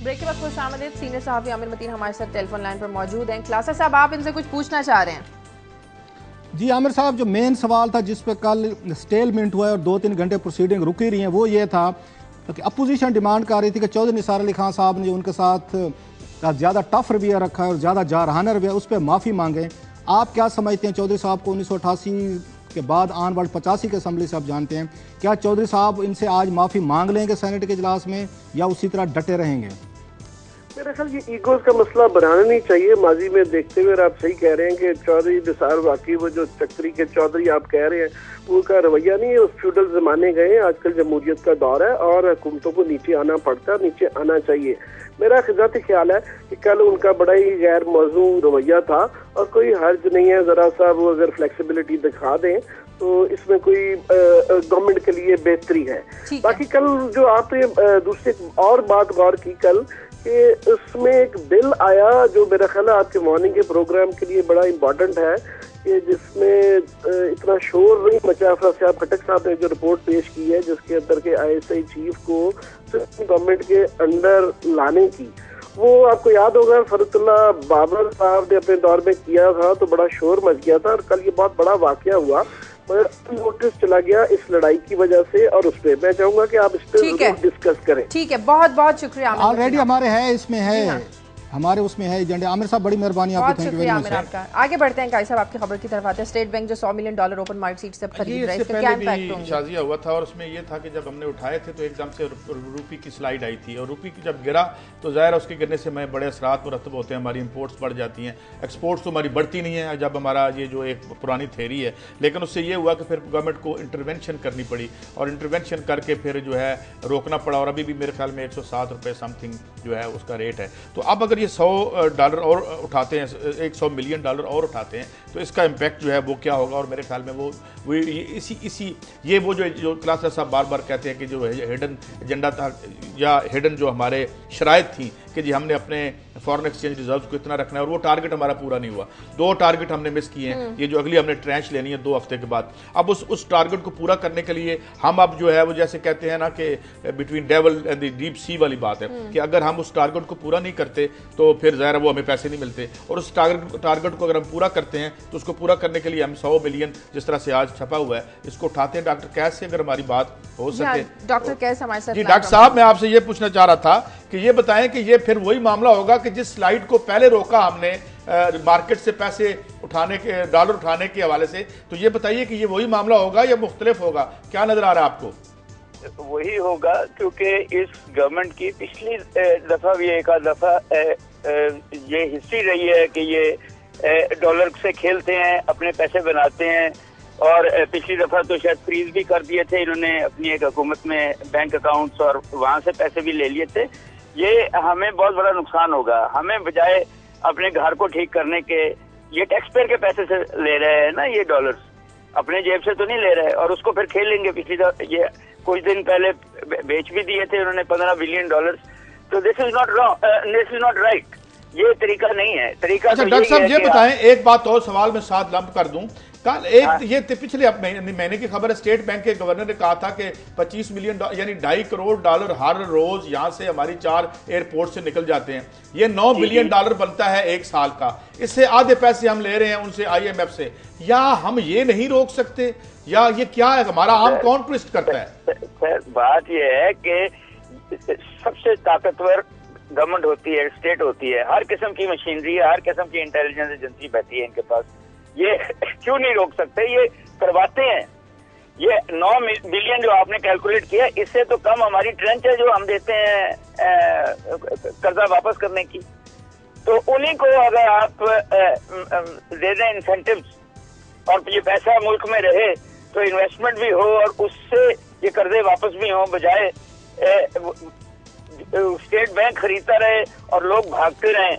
ब्रेक के बाद खुश आमदीद, सीनियर साहब आमिर मतीन हमारे साथ टेलीफोन लाइन पर मौजूद हैं। क्लासा साहब, आप इनसे कुछ पूछना चाह रहे हैं? जी आमिर साहब, जो मेन सवाल था जिस पे कल स्टेलमेंट हुआ है और 2-3 घंटे प्रोसीडिंग रुकी रही हैं, वो ये था कि अपोजिशन डिमांड कर रही थी कि चौधरी निसार अली खान साहब ने उनके साथ ज़्यादा टफ रवैया रखा है और ज़्यादा जारहाना रवैया, उस पर माफ़ी मांगें। आप क्या समझते हैं चौधरी साहब को 1988 के बाद आने वाली 85 की असम्बली से आप जानते हैं, क्या चौधरी साहब इनसे आज माफ़ी मांग लेंगे सेनेट के इजलास में या उसी तरह डटे रहेंगे? मेरे ख्याल ये ईगोज का मसला बनाना नहीं चाहिए। माजी में देखते हुए आप सही कह रहे हैं कि चौधरी निसार वाकई वो जो चक्री के चौधरी आप कह रहे हैं वो का रवैया नहीं है, उस फ्यूडल जमाने गए। आजकल जमहूरियत का दौर है और हुकूमतों को नीचे आना पड़ता है, नीचे आना चाहिए। मेरा ख़ाती ख्याल है कि कल उनका बड़ा ही गैर मौजू रवैया था और कोई हर्ज नहीं है, ज़रा सा वो अगर फ्लेक्सिबिलिटी दिखा दें तो इसमें कोई गवर्नमेंट के लिए बेहतरी है। बाकी कल जो आपने दूसरी और बात गौर की कल कि उसमें एक बिल आया जो मेरा ख्याल है आपके मॉर्निंग के प्रोग्राम के लिए बड़ा इम्पोर्टेंट है, कि जिसमें इतना शोर नहीं मचा। अफराज साहब खट्टक साहब ने जो रिपोर्ट पेश की है जिसके अंदर के ISI चीफ को गवर्नमेंट के अंडर लाने की, वो आपको याद होगा फरुतुल्ला बाबर साहब ने अपने दौर में किया था तो बड़ा शोर मच गया था और कल ये बहुत बड़ा वाकया हुआ, मगर नोटिस चला गया इस लड़ाई की वजह से। और उस पर मैं चाहूंगा कि आप इस पर जरूर डिस्कस करें। ठीक है, बहुत बहुत शुक्रिया। ऑलरेडी हमारे है, इसमें है, हमारे उसमें है एजेंडा। आमिर साहब बड़ी मेहरबानी आपकी, थैंक यू वेरी मच आपका। आगे बढ़ते हैं काई साहब, आपकी खबर की तरफ आते हैं। स्टेट बैंक जो $100 मिलियन ओपन मार्केट सीट से खरीद रहा है, इसका क्या इम्पैक्ट होगा? शाजिया हुआ था और उसमें ये था कि जब हमने उठाए थे तो एकदम से रूपी की स्लाइड आई थी और रूपी की जब गिरा तो जाहिर है उसके गिरने से हमें बड़े असरात मुरतब होते हैं, हमारी इंपोर्ट्स बढ़ जाती हैं, एक्सपोर्ट्स तो हमारी बढ़ती नहीं है जब हमारा ये जो एक पुरानी थेरी है। लेकिन उससे ये हुआ कि फिर गवर्नमेंट को इंटरवेंशन करनी पड़ी और इंटरवेंशन करके फिर जो है रोकना पड़ा और अभी भी मेरे ख्याल में 107 रुपये समथिंग जो है उसका रेट है। तो अब अगर ये $100 और उठाते हैं, $100 मिलियन और उठाते हैं तो इसका इम्पैक्ट जो है वो क्या होगा। और मेरे ख्याल में वो ये वो जो क्लास साहब बार बार कहते हैं कि जो हिडन एजेंडा था या हिडन जो हमारे शराइत थी कि जी हमने अपने फॉरेन एक्सचेंज रिजर्व को इतना रखना है और वो टारगेट हमारा पूरा नहीं हुआ। 2 टारगेट हमने मिस किए हैं। ये जो अगली हमने ट्रेंच लेनी है 2 हफ्ते के बाद, अब उस टारगेट को पूरा करने के लिए हम अब जो है वो जैसे कहते हैं ना कि between devil and the deep sea वाली बात है कि अगर हम उस टारगेट को पूरा नहीं करते तो फिर ज़ाहिर है वो हमें पैसे नहीं मिलते और उस टारगेट को अगर हम पूरा करते हैं तो उसको पूरा करने के लिए हम 100 मिलियन जिस तरह से आज छपा हुआ है इसको उठाते हैं। डॉक्टर कैस से अगर हमारी बात हो सके। डॉक्टर कैस हमारे साथ। जी डॉक्टर साहब, मैं आपसे ये पूछना चाह रहा था कि ये बताएं कि ये फिर वही मामला होगा कि जिस स्लाइड को पहले रोका हमने मार्केट से पैसे उठाने के, डॉलर उठाने के हवाले से, तो ये बताइए कि ये वही मामला होगा या मुख्तलिफ होगा? क्या नजर आ रहा है आपको? वही होगा क्योंकि इस गवर्नमेंट की पिछली दफा भी एक आध दफा ये हिस्ट्री रही है कि ये डॉलर से खेलते हैं, अपने पैसे बनाते हैं और पिछली दफा तो शायद फ्रीज भी कर दिए थे इन्होंने अपनी एक हुकूमत में बैंक अकाउंट्स और वहां से पैसे भी ले लिए थे। ये हमें बहुत बड़ा नुकसान होगा। हमें बजाय अपने घर को ठीक करने के ये टैक्स पेयर के पैसे से ले रहे हैं ना, ये डॉलर्स अपने जेब से तो नहीं ले रहे और उसको फिर खेल लेंगे। पिछली ये कुछ दिन पहले बेच भी दिए थे उन्होंने $15 बिलियन। तो this is not wrong, this is not right. ये तरीका नहीं है। तरीका अच्छा, डॉक्टर साहब ये बताएं, एक बात और सवाल में साथ लंप कर दूं। कल ये पिछले महीने की खबर है, स्टेट बैंक के गवर्नर ने कहा था कि $25 मिलियन यानी $2.5 करोड़ हर रोज यहां से हमारी 4 एयरपोर्ट से निकल जाते हैं। ये $9 बिलियन बनता है 1 साल का। इससे आधे पैसे हम ले रहे हैं उनसे IMF से। या हम ये नहीं रोक सकते या ये क्या है, हमारा आम कौन ट्विस्ट करता है? सर बात ये है कि सबसे ताकतवर गवर्नमेंट होती है, स्टेट होती है, हर किस्म की मशीनरी है, हर किस्म की इंटेलिजेंस एजेंसी बैठी है इनके पास। ये क्यों नहीं रोक सकते? ये करवाते हैं। ये 9 बिलियन जो आपने कैलकुलेट किया, इससे तो कम हमारी ट्रेंच है जो हम देते हैं कर्जा वापस करने की। तो उन्हीं को अगर आप दे दें इंसेंटिव्स और ये पैसा मुल्क में रहे तो इन्वेस्टमेंट भी हो और उससे ये कर्जे वापस भी हो, बजाय स्टेट बैंक खरीदता रहे और लोग भागते रहें।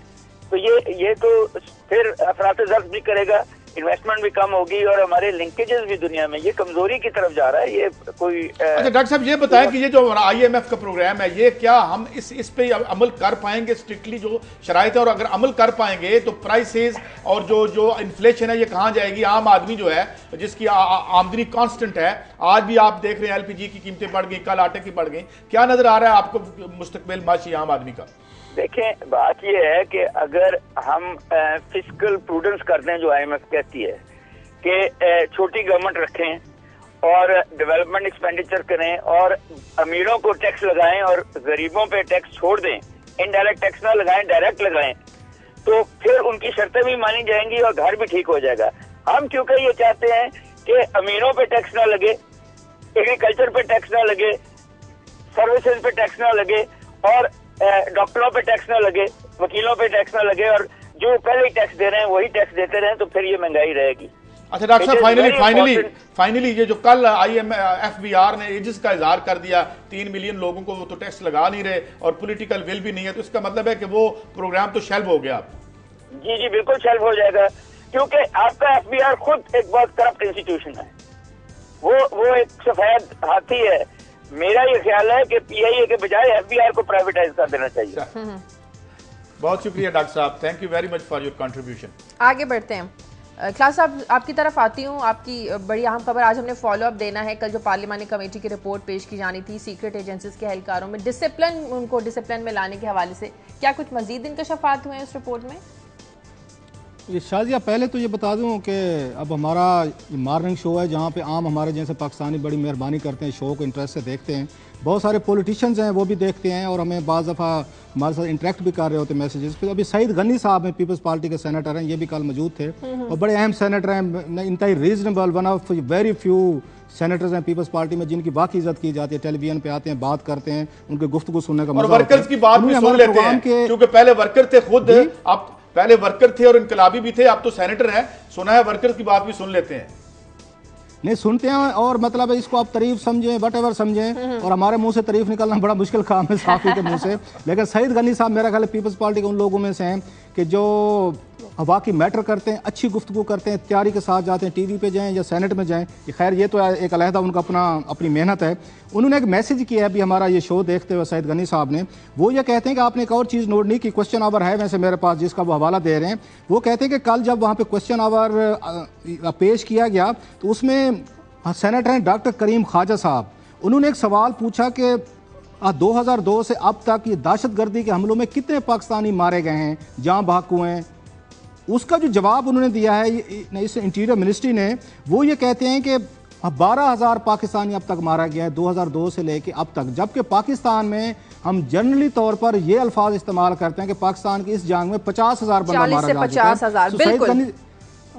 तो ये तो फिर अफरात-ए-ज़र्फ भी करेगा, इन्वेस्टमेंट भी कम होगी और हमारे लिंकेजेस भी दुनिया में ये कमजोरी की तरफ जा रहा है। ये कोई अच्छा डॉक्टर साहब ये बताएं कि ये जो हमारा IMF का प्रोग्राम है, ये क्या हम इस पे अमल कर पाएंगे? स्ट्रिक्टली जो शराइत है, और अगर अमल कर पाएंगे तो प्राइसेस और जो इन्फ्लेशन है ये कहाँ जाएगी? आम आदमी जो है जिसकी आमदनी कांस्टेंट है, आज भी आप देख रहे हैं LPG की कीमतें बढ़ गई, कल आटे की बढ़ गई, क्या नजर आ रहा है आपको मुस्तकबिल माशी आम आदमी का? देखें, बात यह है कि अगर हम फिस्कल प्रूडेंस करते हैं जो IMF कहती है कि छोटी गवर्नमेंट रखें और डेवलपमेंट एक्सपेंडिचर करें और अमीरों को टैक्स लगाएं और गरीबों पे टैक्स छोड़ दें, इनडायरेक्ट टैक्स ना लगाएं, डायरेक्ट लगाएं, तो फिर उनकी शर्तें भी मानी जाएंगी और घर भी ठीक हो जाएगा। हम क्योंकि ये चाहते हैं कि अमीरों पे टैक्स ना लगे, एग्रीकल्चर पे टैक्स ना लगे, सर्विसेज पे टैक्स ना लगे और डॉक्टरों पे टैक्स ना लगे, वकीलों पे टैक्स ना लगे और जो पहले ही टैक्स दे रहे हैं वही टैक्स देते रहे, तो फिर ये महंगाई रहेगी। अच्छा डॉक्टर साहब, फाइनली ये जो कल IMFBR ने एजिस का इजहार कर दिया 3 मिलियन लोगों को वो तो टैक्स लगा नहीं रहे और पॉलिटिकल विल भी नहीं है, तो इसका मतलब है कि वो प्रोग्राम तो शेल्व हो गया। जी जी बिल्कुल शेल्व हो जाएगा, क्योंकि आपका FBR खुद एक बहुत करप्ट इंस्टीट्यूशन है, वो एक सफेद हाथी है। मेरा ये ख्याल है कि PIA के बजाय FBR को प्राइवेटाइज कर देना चाहिए। बहुत शुक्रिया डॉक्टर साहब, thank you very much for your contribution. आगे बढ़ते हैं। क्लास साहब आपकी तरफ आती हूँ। आपकी बड़ी अहम खबर आज हमने फॉलो अप देना है। कल जो पार्लिमानी कमेटी की रिपोर्ट पेश की जानी थी सीक्रेट एजेंसीज के एहलकारों में उनको डिसिप्लिन में लाने के हवाले से, क्या कुछ मजीद इंकशाफात हुए हैं इस रिपोर्ट में? ये शाजिया, पहले तो ये बता दूं कि अब हमारा मॉर्निंग शो है जहाँ पे आम हमारे जैसे पाकिस्तानी बड़ी मेहरबानी करते हैं, शो को इंटरेस्ट से देखते हैं। बहुत सारे पॉलिटिशियंस हैं वो भी देखते हैं और हमें बाज़ दफ़ा हमारे साथ इंटरेक्ट भी कर रहे होते हैं मैसेजेस पे। अभी सईद गनी साहब हैं, पीपल्स पार्टी के सेनेटर हैं, ये भी कल मौजूद थे और बड़े अहम सेनेटर हैं, इंतहाई reasonable, one of very few senators हैं पीपल्स पार्टी में जिनकी वाकई इज्जत की जाती है। टेलीविजन पे आते हैं, बात करते हैं, उनके गुफ्तगू सुनने का मजा आता है। वर्कर्स की बात भी सुन लेते हैं क्योंकि पहले वर्कर थे खुद, आप पहले वर्कर थे और इनकलाबी भी थे, आप तो सेनेटर हैं, सुना है वर्कर्स की बात भी सुन लेते हैं। नहीं सुनते हैं और मतलब इसको आप तारीफ समझें, वट एवर समझें, और हमारे मुंह से तारीफ निकलना बड़ा मुश्किल काम है साफी के मुंह से। लेकिन सईद गनी साहब मेरा ख्याल है पीपल्स पार्टी के उन लोगों में से हैं कि जो वाकई मैटर करते हैं, अच्छी गुफ्तगू करते हैं, तैयारी के साथ जाते हैं, टीवी पे जाएं या सेनेट में जाएं, खैर ये तो एक अलहदा उनका अपनी मेहनत है। उन्होंने एक मैसेज किया है अभी हमारा ये शो देखते हुए सईद गनी साहब ने, वो ये कहते हैं कि आपने एक और चीज़ नोट नहीं की, क्वेश्चन आवर है वैसे मेरे पास जिसका वो हवाला दे रहे हैं। वो कहते हैं कि कल जब वहाँ पे क्वेश्चन आवर पेश किया गया तो उसमें सेनेटर हैं डॉक्टर करीम ख्वाजा साहब, उन्होंने एक सवाल पूछा कि 2002 से अब तक ये दहशतगर्दी के हमलों में कितने पाकिस्तानी मारे गए हैं, जाँ बहक हुए हैं। उसका जो जवाब उन्होंने दिया है इस इंटीरियर मिनिस्ट्री ने, वो ये कहते हैं कि 12,000 पाकिस्तानी अब तक मारा गया है 2002 से लेके अब तक, जबकि पाकिस्तान में हम जनरली तौर पर ये अल्फाज इस्तेमाल करते हैं कि पाकिस्तान की इस जंग में 50,000 बंदा मारा जा चुका है।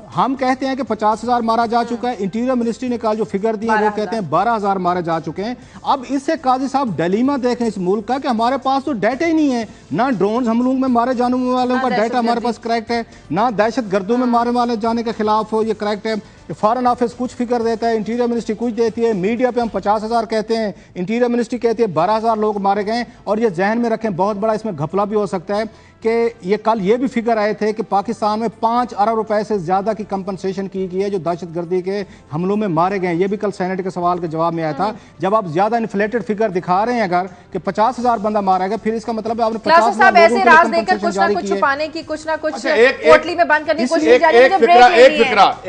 हम कहते हैं कि 50,000 मारा जा चुका है, इंटीरियर मिनिस्ट्री ने कल जो फिगर दी है वो कहते हैं 12,000 मारे जा चुके हैं। अब इससे काजी साहब डिलेमा देखें इस मुल्क का कि हमारे पास तो डाटा ही नहीं है, ना ड्रोन हमलों में मारे जाने वालों का डाटा हमारे पास करेक्ट है, ना दहशत गर्दों में मारे वाले जाने के खिलाफ हो ये करेक्ट है। फॉरेन ऑफिस कुछ फिगर देता है, इंटीरियर मिनिस्ट्री कुछ देती है, मीडिया पे हम 50,000 कहते हैं, इंटीरियर मिनिस्ट्री कहती है 12,000 लोग मारे गए। और ये जहन में रखें, बहुत बड़ा इसमें घपला भी हो सकता है कि ये कल ये भी फिगर आए थे कि पाकिस्तान में 5 अरब रुपए से ज्यादा की कंपनसेशन की गई है जो दहशतगर्दी के हमलों में मारे गए। ये भी कल सेनेट के सवाल के जवाब में आया था। जब आप ज्यादा इन्फ्लेटेड फिगर दिखा रहे हैं अगर कि 50,000 बंदा मारा गया, फिर इसका मतलब है आपने 50,000 लोगों को कंपनसेशन जारी की है। छुपाने की कुछ ना कुछ पोटली में बंद करने की कोशिश जारी है।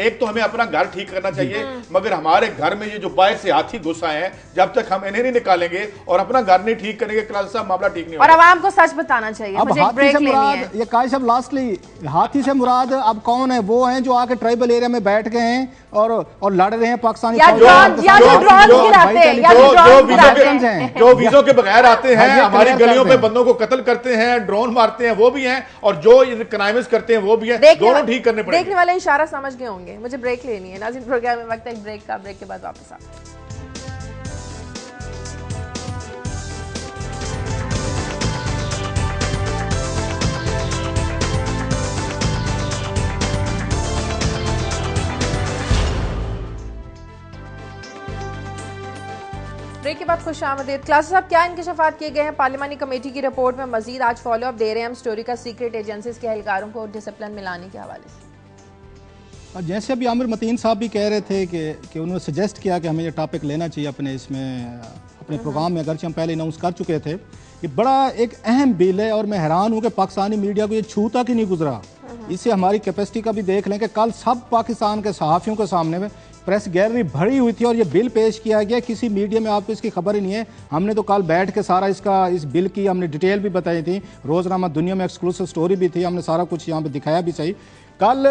एक तो हमें अपना घर ठीक करना चाहिए, मगर हमारे घर में ये जो बाहर से हाथी घुस आए हैं, जब तक हम इन्हें नहीं निकालेंगे और अपना घर नहीं ठीक करेंगे क्लास साहब मामला ठीक नहीं होगा। और आवाम को सच बताना चाहिए। अब हाथी से मुराद ये काश अब लास्टली हाथी से मुराद अब कौन है? वो हैं जो आके ट्राइबल एरिया में बैठ गए हैं और लड़ रहे हैं पाकिस्तानी जो वीजों के बगैर आते हैं, हमारी गलियों पे बंदों को कत्ल करते हैं, ड्रोन मारते हैं, वो भी हैं, और जो क्राइम्स करते हैं वो भी हैं। दोनों ठीक करने पड़ेंगे। देखने वाले इशारा समझ गए होंगे। मुझे ब्रेक लेनी है नाज़रीन, प्रोग्राम में वक्त है ब्रेक का। ब्रेक के बाद वापस आते हैं। ब्रेक के बाद खुश आमदीद। क्लास साहब, क्या इंकशाफात किए गए हैं पार्लिमानी कमेटी की रिपोर्ट में? मजीद आज फॉलो अप दे रहे हैं हम स्टोरी का सीक्रेट एजेंसीज के एहलकारों को डिसिप्लिन में लाने के हवाले से। और जैसे अभी आमिर मतीन साहब भी कह रहे थे कि उन्होंने सजेस्ट किया कि हमें ये टॉपिक लेना चाहिए अपने प्रोग्राम में, अगरचे हम पहले अनाउंस कर चुके थे। ये बड़ा एक अहम बिल है और मैं हैरान हूँ कि पाकिस्तानी मीडिया को ये छू तक ही नहीं गुजरा। इससे हमारी कैपेसिटी का भी देख लें कि कल सब पाकिस्तान के सहाफ़ियों के सामने में प्रेस गैलरी भरी हुई थी और ये बिल पेश किया गया। किसी मीडिया में आपको इसकी खबर ही नहीं है। हमने तो कल बैठ के सारा इस बिल की हमने डिटेल भी बताई थी, रोज़नामा दुनिया में एक्सक्लूसिव स्टोरी भी थी, हमने सारा कुछ यहाँ पे दिखाया भी सही। कल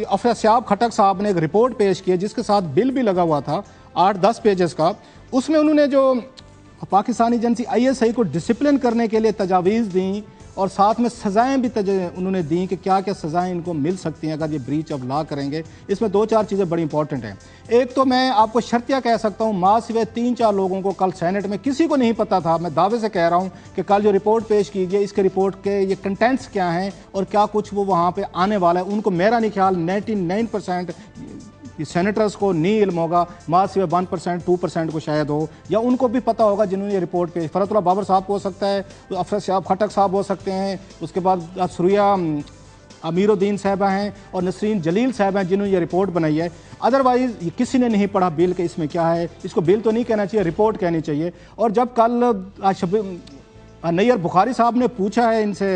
अफसाब खटक साहब ने एक रिपोर्ट पेश की जिसके साथ बिल भी लगा हुआ था 8-10 पेजेस का। उसमें उन्होंने जो पाकिस्तानी एजेंसी ISI को डिसिप्लिन करने के लिए तजावीज़ दी और साथ में सज़ाएँ भी उन्होंने दी कि क्या क्या सज़ाएँ इनको मिल सकती हैं अगर ये ब्रीच ऑफ लॉ करेंगे। इसमें 2-4 चीज़ें बड़ी इंपॉर्टेंट हैं। एक तो मैं आपको शर्तिया कह सकता हूँ, माँ सिवाय 3-4 लोगों को कल सेनेट में किसी को नहीं पता था, मैं दावे से कह रहा हूँ कि कल जो रिपोर्ट पेश की गई इसके रिपोर्ट के ये कंटेंट्स क्या हैं और क्या कुछ वो वहाँ पे आने वाला है, उनको मेरा नहीं ख्याल 99% सेनेटर्स को नहीं इल्म होगा, माँ सिवाय 1% 2% को शायद हो, या उनको भी पता होगा जिन्होंने ये रिपोर्ट पेश, फरतुल्लाह बाबर साहब को हो सकता है, अफसर शाह खटक साहब हो सकते हैं, उसके बाद सुरिया अमीरुद्दीन साहबा हैं और नसरीन जलील साहब हैं जिन्होंने ये रिपोर्ट बनाई है। अदरवाइज़ ये किसी ने नहीं पढ़ा बिल के इसमें क्या है, इसको बिल तो नहीं कहना चाहिए, रिपोर्ट कहनी चाहिए। और जब कल नैयर बुखारी साहब ने पूछा है इनसे,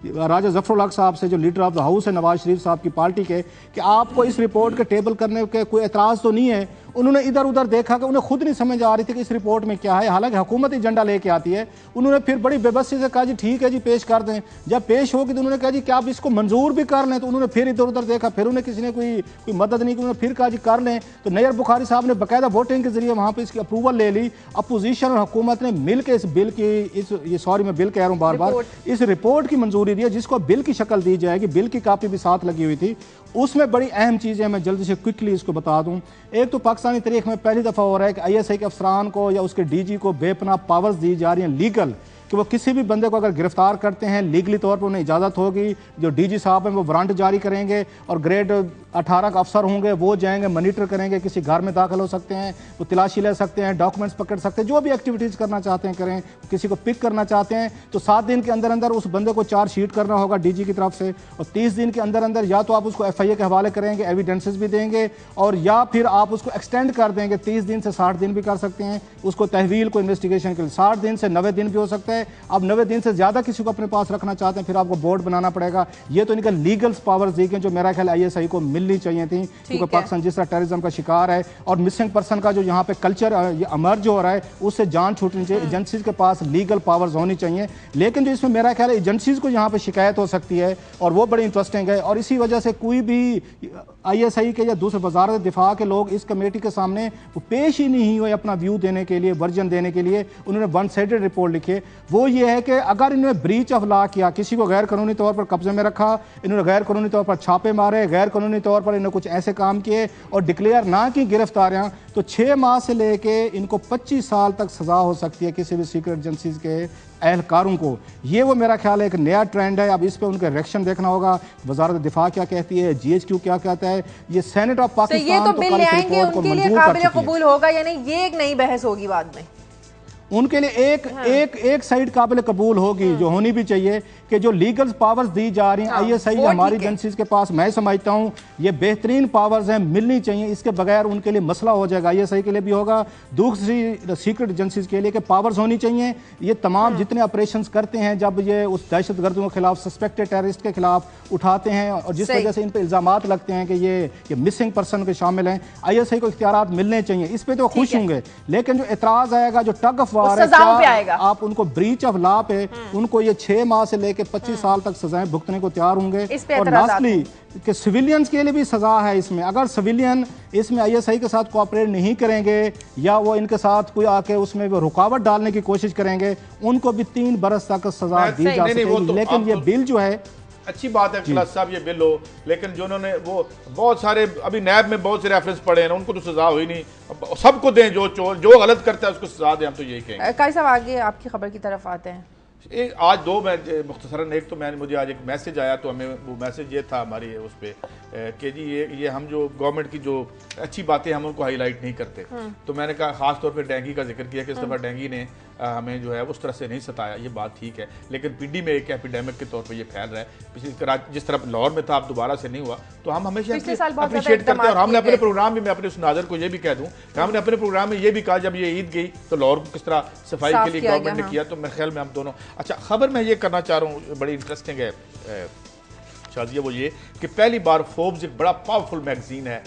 राजा जफरुल हक साहब से जो लीडर ऑफ द हाउस है नवाज शरीफ साहब की पार्टी के, कि आपको इस रिपोर्ट के टेबल करने के कोई एतराज़ तो नहीं है, उन्होंने इधर उधर देखा कि उन्हें खुद नहीं समझ आ रही थी कि इस रिपोर्ट में क्या है, हालांकि हुकूमत एजेंडा लेके आती है। उन्होंने फिर बड़ी बेबसी से कहा जी ठीक है जी पेश कर दें। जब पेश होगी तो उन्होंने कहा जी क्या आप इसको मंजूर भी कर लें, तो उन्होंने फिर इधर उधर देखा, फिर उन्हें किसी ने कोई मदद नहीं की, उन्होंने फिर कहा जी कर लें। तो नैयर बुखारी साहब ने बाकायदा वोटिंग के जरिए वहाँ पर इसकी अप्रूवल ले ली। अपोजिशन और हुकूमत ने मिल के इस बिल की मैं बिल कह रहा हूँ बार बार, इस रिपोर्ट की मंजूरी दी है जिसको बिल की शक्ल दी जाएगी। बिल की कापी भी साथ लगी हुई थी। उसमें बड़ी अहम चीज़ें मैं जल्दी से क्विकली इसको बता दूं। एक तो पाकिस्तानी तारीख में पहली दफ़ा हो रहा है कि ISI के अफसरान को या उसके DG को बेपनाह पावर्स दी जा रही हैं लीगल, कि वो किसी भी बंदे को अगर गिरफ्तार करते हैं लीगली तौर पर उन्हें इजाज़त होगी। जो DG साहब हैं वो वारंट जारी करेंगे और ग्रेड 18 का अफसर होंगे, वो जाएंगे मॉनिटर करेंगे, किसी घर में दाखिल हो सकते हैं, वो तलाशी ले सकते हैं, डॉक्यूमेंट्स पकड़ सकते हैं, जो भी एक्टिविटीज़ करना चाहते हैं करें। किसी को पिक करना चाहते हैं तो 7 दिन के अंदर अंदर उस बंदे को चार्जशीट करना होगा DG की तरफ से, और 30 दिन के अंदर अंदर या तो आप उसको FIA के हवाले करेंगे, एविडेंसेस भी देंगे, और या फिर आप उसको एक्सटेंड कर देंगे, 30 दिन से 60 दिन भी कर सकते हैं उसको तहवील को इन्वेस्टिगेशन के लिए। 60 दिन से 90 दिन भी हो सकता है। अब 90 दिन से ज़्यादा किसी को अपने पास रखना चाहते हैं फिर आपको बोर्ड बनाना पड़ेगा। ये तो इनका लीगल पावर्स दी गई जो मेरा ख्याल ISI को मिलनी चाहिए थी, क्योंकि पाकिस्तान जिस तरह टेररिज्म का शिकार है और मिसिंग पर्सन का जो यहाँ पे कल्चर अमर्ज हो रहा है उससे जान छूटनी चाहिए। एजेंसीज के पास लीगल पावर्स होनी चाहिए। लेकिन जो इसमें मेरा ख्याल है एजेंसीज को यहाँ पे शिकायत हो सकती है और वो बड़ी इंटरेस्टिंग है, और इसी वजह से कोई भी ISI के या दूसरे वजारत दिफा के लोग इस कमेटी के सामने वो पेश ही नहीं हुए अपना व्यू देने के लिए, वर्जन देने के लिए। उन्होंने वन साइडेड रिपोर्ट लिखी। वो ये है कि अगर इन्होंने ब्रीच ऑफ लॉ किया, किसी को गैर कानूनी तौर पर कब्जे में रखा, इन्होंने गैर कानूनी तौर पर छापे मारे, गैर कानूनी तौर पर इन्होंने कुछ ऐसे काम किए और डिक्लेयर ना की गिरफ्तारियां, तो 6 माह से लेके इनको 25 साल तक सजा हो सकती है किसी भी सीक्रेट एजेंसीज के एहलकारों को। ये वो मेरा ख्याल है एक नया ट्रेंड है। अब इस पे उनका रिएक्शन देखना होगा। वजारत दिफा क्या कहती है, GHQ क्या कहता है, ये सेनेट ऑफ पाकिस्तान ये तो बिल ले आएंगे उनके लिए काबिल कबूल होगा या नहीं, ये एक नई बहस होगी बाद में। उनके लिए एक साइड काबिल कबूल होगी जो होनी भी चाहिए कि जो लीगल पावर्स दी जा रही हैं ISI हमारी एजेंसीज के पास, मैं समझता हूं ये बेहतरीन पावर्स हैं, मिलनी चाहिए। इसके बगैर उनके लिए मसला हो जाएगा, ISI के लिए भी होगा, दूसरी सीक्रेट एजेंसीज के लिए कि पावर्स होनी चाहिए। ये तमाम जितने ऑपरेशंस करते हैं, जब ये उस दहशतगर्दों के खिलाफ, सस्पेक्टेड टेररिस्ट के खिलाफ उठाते हैं और जिस वजह से इन पर इल्जामात लगते हैं कि ये मिसिंग पर्सन के शामिल हैं, ISI को इख्तियारात मिलने चाहिए। इस पर तो खुश होंगे, लेकिन जो एतराज आएगा, जो टग ऑफ वार है, आप उनको ब्रीच ऑफ लॉ पे उनको ये 6 माह से लेकर 25 साल तक सजाएं भुगतने को तैयार होंगे। और लास्टली कि सिविलियंस के लिए भी सजा है इसमें। अगर सिविलियन इसमें ISI के साथ कोऑपरेट नहीं करेंगे या वो इनके साथ कोई आके उसमें वो रुकावट डालने की कोशिश करेंगे, उनको भी 3 बरस तक सजा दी जा सकेगी। लेकिन ये बिल जो है, अच्छी बात है खिलाफ साहब ये बिल हो, लेकिन जो उन्होंने वो बहुत सारे अभी नैब में बहुत से रेफरेंस पढ़े हैं, उनको तो सजा हुई नहीं। सबको दें, जो गलत करता है उसको सजा दें, हम तो यही कहेंगे। कारी साहब आगे आपकी खबर की तरफ आते हैं। आज 2 मुख्तसरन, एक तो मुझे आज एक मैसेज आया, तो हमें वो मैसेज ये था हमारी उस पर कि जी ये हम जो गवर्नमेंट की जो अच्छी बातें हम उनको हाईलाइट नहीं करते। तो मैंने कहा खास तौर पे डेंगू का जिक्र किया कि इस दफ़ा डेंगू ने हमें जो है उस तरह से नहीं सताया, ये बात ठीक है, लेकिन PD में एक एपिडेमिक के तौर पे ये फैल रहा है। पिछले जिस तरह लाहौर में था, अब दोबारा से नहीं हुआ, तो हम हमेशा अप्रिशिएट करते हैं। और हमने अपने प्रोग्राम में, मैं अपने उस नाज़र को ये भी कह दूँ कि हमने अपने प्रोग्राम में ये भी कहा जब ये ईद गई तो लाहौर को किस तरह सफाई के लिए गवर्नमेंट ने किया। तो मेरे ख्याल में हम दोनों अच्छा खबर मैं ये करना चाह रहा हूँ, बड़ी इंटरेस्टिंग है शादी, वो ये कि पहली बार फोर्ब्स एक बड़ा पावरफुल मैगजीन है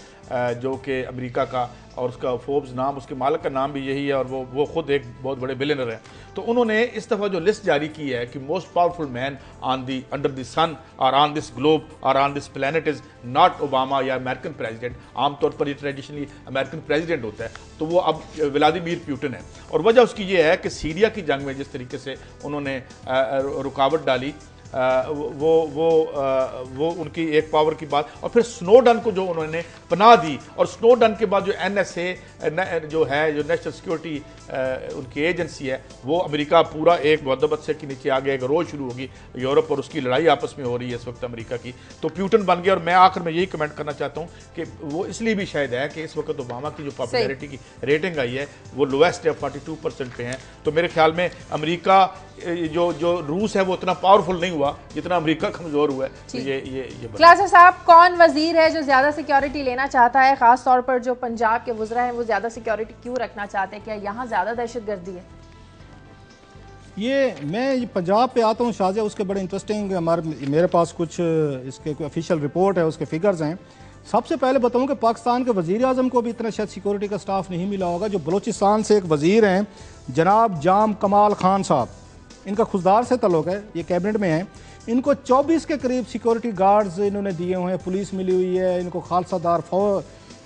जो कि अमेरिका का, और उसका फोर्ब्स नाम, उसके मालिक का नाम भी यही है, और वो खुद एक बहुत बड़े बिलियनर हैं। तो उन्होंने इस दफ़ा जो लिस्ट जारी की है कि most powerful man under the sun और ऑन दिस ग्लोब और on this planet is not Obama या अमेरिकन प्रेसिडेंट। आमतौर पर ये ट्रेडिशनली अमेरिकन प्रेसिडेंट होता है, तो वो अब व्लादिमीर पुतिन है। और वजह उसकी ये है कि सीरिया की जंग में जिस तरीके से उन्होंने रुकावट डाली, वो उनकी एक पावर की बात, और फिर स्नोडन को जो उन्होंने पनाह दी, और स्नोडन के बाद जो NSA जो है, जो नेशनल सिक्योरिटी उनकी एजेंसी है, वो अमेरिका पूरा एक मुद्दत से के नीचे आ गया, एक रोज शुरू होगी यूरोप और उसकी लड़ाई आपस में हो रही है इस वक्त अमेरिका की, तो प्यूटन बन गया। और मैं आखिर में यही कमेंट करना चाहता हूँ कि वो इसलिए भी शायद है कि इस वक्त ओबामा की जो पॉपुलैरिटी की रेटिंग आई है वो लोवेस्ट है, 42% पे है। तो मेरे ख्याल में अमेरिका जो रूस है वो उतना पावरफुल नहीं हुआ जितना अमेरिका कमजोर हुआ है। तो ये क्लासा साहब, कौन वजीर है जो ज्यादा सिक्योरिटी लेना चाहता है, खास तौर पर जो पंजाब के वज़रा हैं वो ज्यादा सिक्योरिटी क्यों रखना चाहते हैं? क्या यहाँ ज्यादा दहशतगर्दी है? मैं पंजाब पे आता हूँ शाजिया, उसके बड़े इंटरेस्टिंग मेरे पास कुछ इसके कोई ऑफिशियल रिपोर्ट है, उसके फिगर्स हैं। सबसे पहले बताऊं कि पाकिस्तान के वज़ीर आज़म को भी इतना शायद सिक्योरिटी का स्टाफ नहीं मिला होगा। जो बलूचिस्तान से एक वज़ीर हैं जनाब जाम कमाल खान साहब, इनका खुशदार से तल्लुक़ है, ये कैबिनेट में हैं। इनको 24 के करीब सिक्योरिटी गार्ड्स इन्होंने दिए हुए हैं, पुलिस मिली हुई है इनको, खालसादार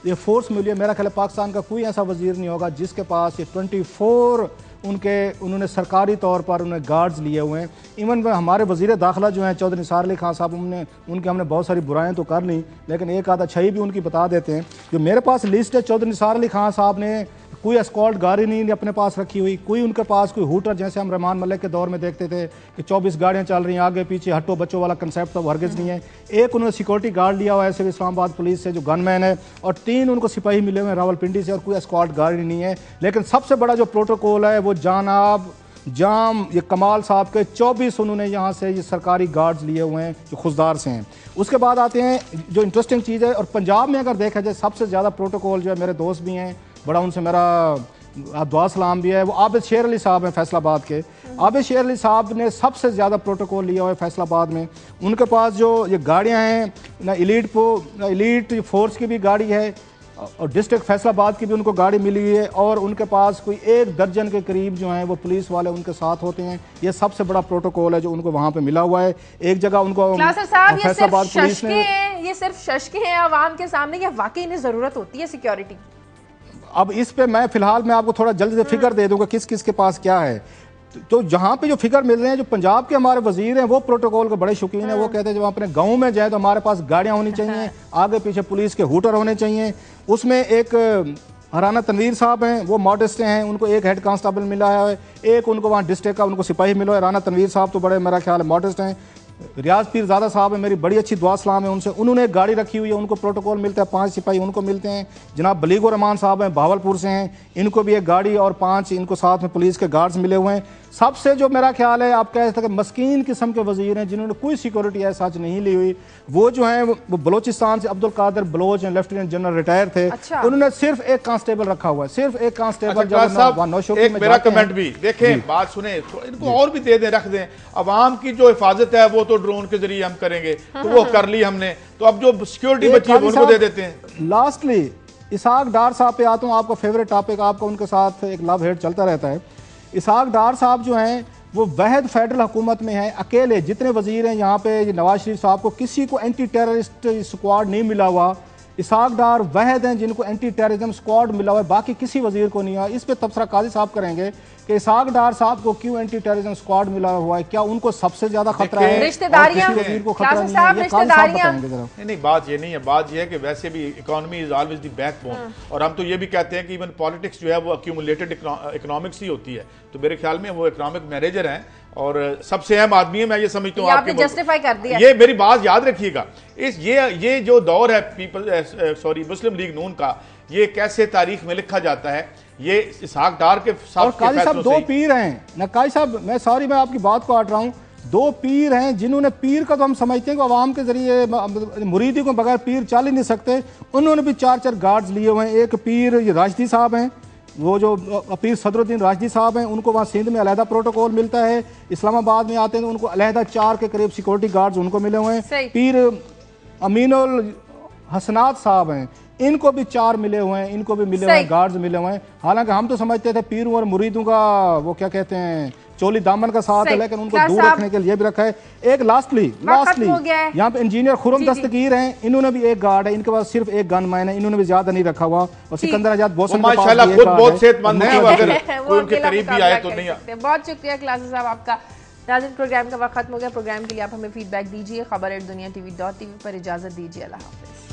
ये फोर्स मिली है। मेरा ख्याल है पाकिस्तान का कोई ऐसा वज़ीर नहीं होगा जिसके पास ये 24 उन्होंने सरकारी तौर पर उन्हें गार्ड्स लिए हुए हैं। इवन हमारे वज़ीर दाखिला जो हैं चौधरी निसार अली खान साहब, उनके हमने बहुत सारी बुराइयां तो कर ली, लेकिन एक आधा अच्छाई भी उनकी बता देते हैं। जो मेरे पास लिस्ट है, चौधरी निसार अली खान साहब ने कोई एस्कॉर्ट गाड़ी नहीं अपने पास रखी हुई, कोई उनके पास कोई हूटर जैसे हम रहमान मलिक के दौर में देखते थे कि 24 गाड़ियां चल रही हैं आगे पीछे, हट्टो बच्चों वाला कंसेप्ट तो हरगिज़ नहीं है। एक उन्होंने सिक्योरिटी गार्ड लिया हुआ है ऐसे इस्लामाबाद पुलिस से जो गनमैन है, और 3 उनको सिपाही मिले हुए हैं रावलपिंडी से, और कोई एस्कॉर्ट गाड़ी नहीं है। लेकिन सबसे बड़ा जो प्रोटोकॉल है वो जनाब जाम ये कमाल साहब के 24 उन्होंने यहाँ से ये सरकारी गार्ड्स लिए हुए हैं जो खुशदार से हैं। उसके बाद आते हैं जो इंटरेस्टिंग चीज़ है, और पंजाब में अगर देखा जाए सबसे ज़्यादा प्रोटोकॉल जो है, मेरे दोस्त भी हैं, बड़ा उनसे मेरा दुआ सलाम भी है, वो आबिद शेर अली साहब हैं फैसलाबाद के। आबिद शेर अली साहब ने सबसे ज़्यादा प्रोटोकॉल लिया हुआ है फैसलाबाद में। उनके पास जो ये गाड़ियाँ हैं ना, एलीट फोर्स की भी गाड़ी है, और डिस्ट्रिक्ट फैसलाबाद की भी उनको गाड़ी मिली हुई है, और उनके पास कोई 1 दर्जन के करीब जो हैं वो पुलिस वाले उनके साथ होते हैं। ये सबसे बड़ा प्रोटोकॉल है जो उनको वहाँ पे मिला हुआ है। एक जगह उनको फैसलाबाद पुलिस ने, ये सिर्फ शशके हैं आवाम के सामने, या वाकई इन्हें ज़रूरत होती है सिक्योरिटी? अब इस पे मैं फिलहाल मैं आपको थोड़ा जल्दी से फिगर दे दूंगा किस किस के पास क्या है। तो जहाँ पे जो फिगर मिल रहे हैं, जो पंजाब के हमारे वजीर हैं वो प्रोटोकॉल के बड़े शौकीन हैं। वो कहते हैं जब अपने गांव में जाए तो हमारे पास गाड़ियाँ होनी चाहिए, आगे पीछे पुलिस के हूटर होने चाहिए। उसमें एक हराना तनवीर साहब हैं, वो मॉडेस्ट हैं, उनको एक हेड कांस्टेबल मिला है, एक उनको वहाँ डिस्ट्रिक्ट का उनको सिपाही मिला है। राना तनवीर साहब तो बड़े मेरा ख्याल है मॉडेस्ट हैं। रियाज पीरजादा साहब है, मेरी बड़ी अच्छी दुआ सलाम है उनसे, उन्होंने एक गाड़ी रखी हुई है, उनको प्रोटोकॉल मिलता है, 5 सिपाही उनको मिलते हैं। जनाब बलीगुर रहमान साहब हैं, भावलपुर से हैं, इनको भी एक गाड़ी और 5 इनको साथ में पुलिस के गार्ड्स मिले हुए हैं। सबसे जो मेरा ख्याल है आप कह सकते हैं मस्कीन किस्म के वजीर हैं जिन्होंने कोई सिक्योरिटी ऐसा सच नहीं ली हुई, वो जो हैं वो बलोचिस्तान से अब्दुल कादिर बलोच हैं, लेफ्टिनेंट जनरल रिटायर थे। अच्छा। उन्होंने सिर्फ एक कांस्टेबल रखा हुआ है, सिर्फ एक कांस्टेबल। एक मेरा कमेंट भी देखें, बात सुने, इनको और भी दे दें, रख दें। अवाम की जो हिफाजत है वो तो ड्रोन के जरिए हम करेंगे, तो वो कर ली हमने, तो अब जो सिक्योरिटी बची है उनको दे देते हैं। लास्टली इसहाक डार साहब पे आता हूँ, आपका फेवरेट टॉपिक, आपका उनके साथ एक लव हेट चलता रहता है। इसहाक डार साहब जो हैं वो वहद फेडरल हुकूमत में हैं, अकेले जितने वजीर हैं यहाँ पे, नवाज शरीफ साहब को किसी को एंटी टेररिस्ट स्क्वाड नहीं मिला हुआ। इसहाक डार वहद हैं जिनको एंटी टेररिज्म स्क्वाड मिला हुआ है, बाकी किसी वजीर को नहीं हुआ। इस पे तबसरा काजी साहब करेंगे कि इसहाक डार साहब को क्यों एंटी टेररिज्म स्क्वाड मिला हुआ है, क्या उनको सबसे ज्यादा खतरा है, रिश्तेदारियां, वजीर को खतरा नहीं है? नहीं, बात ये नहीं है, बात ये है कि वैसे भी economy is always the backbone, और हम तो ये भी कहते हैं कि इवन पॉलिटिक्स जो है वो अक्यूमुलेटेड इकोनॉमिक्स ही होती है। तो मेरे ख्याल में वो इकोनॉमिक मैनेजर हैं और सबसे अहम आदमी है, मैं ये समझता हूँ। आपने जस्टिफाई कर दिया। ये मेरी बात याद रखिएगा, ये जो दौर है मुस्लिम लीग नून का, ये कैसे तारीख में लिखा जाता है, ये इसहाक डार के साथ काजी साहब 2 पीर हैं ना। काजी साहब मैं आपकी बात को काट रहा हूँ, 2 पीर हैं जिन्होंने, पीर का तो हम समझते हैं कि आवाम के जरिए मुरीदी को बगैर पीर चल ही नहीं सकते, उन्होंने भी 4 गार्ड्स लिए हुए हैं। एक पीर ये राजदी साहब हैं, वो जो पीर सदरुद्दीन राजदी साहब हैं, उनको वहाँ सिंध में अलहदा प्रोटोकॉल मिलता है। इस्लामाबाद में आते हैं तो उनको अलहदा 4 के करीब सिक्योरिटी गार्ड्स उनको मिले हुए हैं। पीर अमीनुल हसनात साहब हैं, इनको भी 4 मिले हुए हैं, इनको भी मिले हुए हैं, गार्ड्स मिले हुए हैं। हालांकि हम तो समझते थे पीरों और मुरीदों का वो क्या कहते हैं चोली दामन का साथ है, लेकिन उनको दूर रखने के लिए भी रखा है। एक लास्टली यहाँ पे इंजीनियर खुरम दस्तगीर हैं, इन्होंने भी एक गार्ड है, इनके पास सिर्फ एक गन मैन है, इन्होंने भी ज्यादा नहीं रखा हुआ। और सिकंदर आजाद बोसन बहुत सेहतमंद है, अगर कोई उनके करीब भी आए तो नहीं। बहुत शुक्रिया क्लासेस साहब आपका। नाज़रीन, प्रोग्राम का वक्त खत्म हो गया। प्रोग्राम के लिए आप हमें फीडबैक दीजिए। खबर@दुनिया TV.tv पर इजाज़त दीजिए। अल्लाह हाफ़िज़।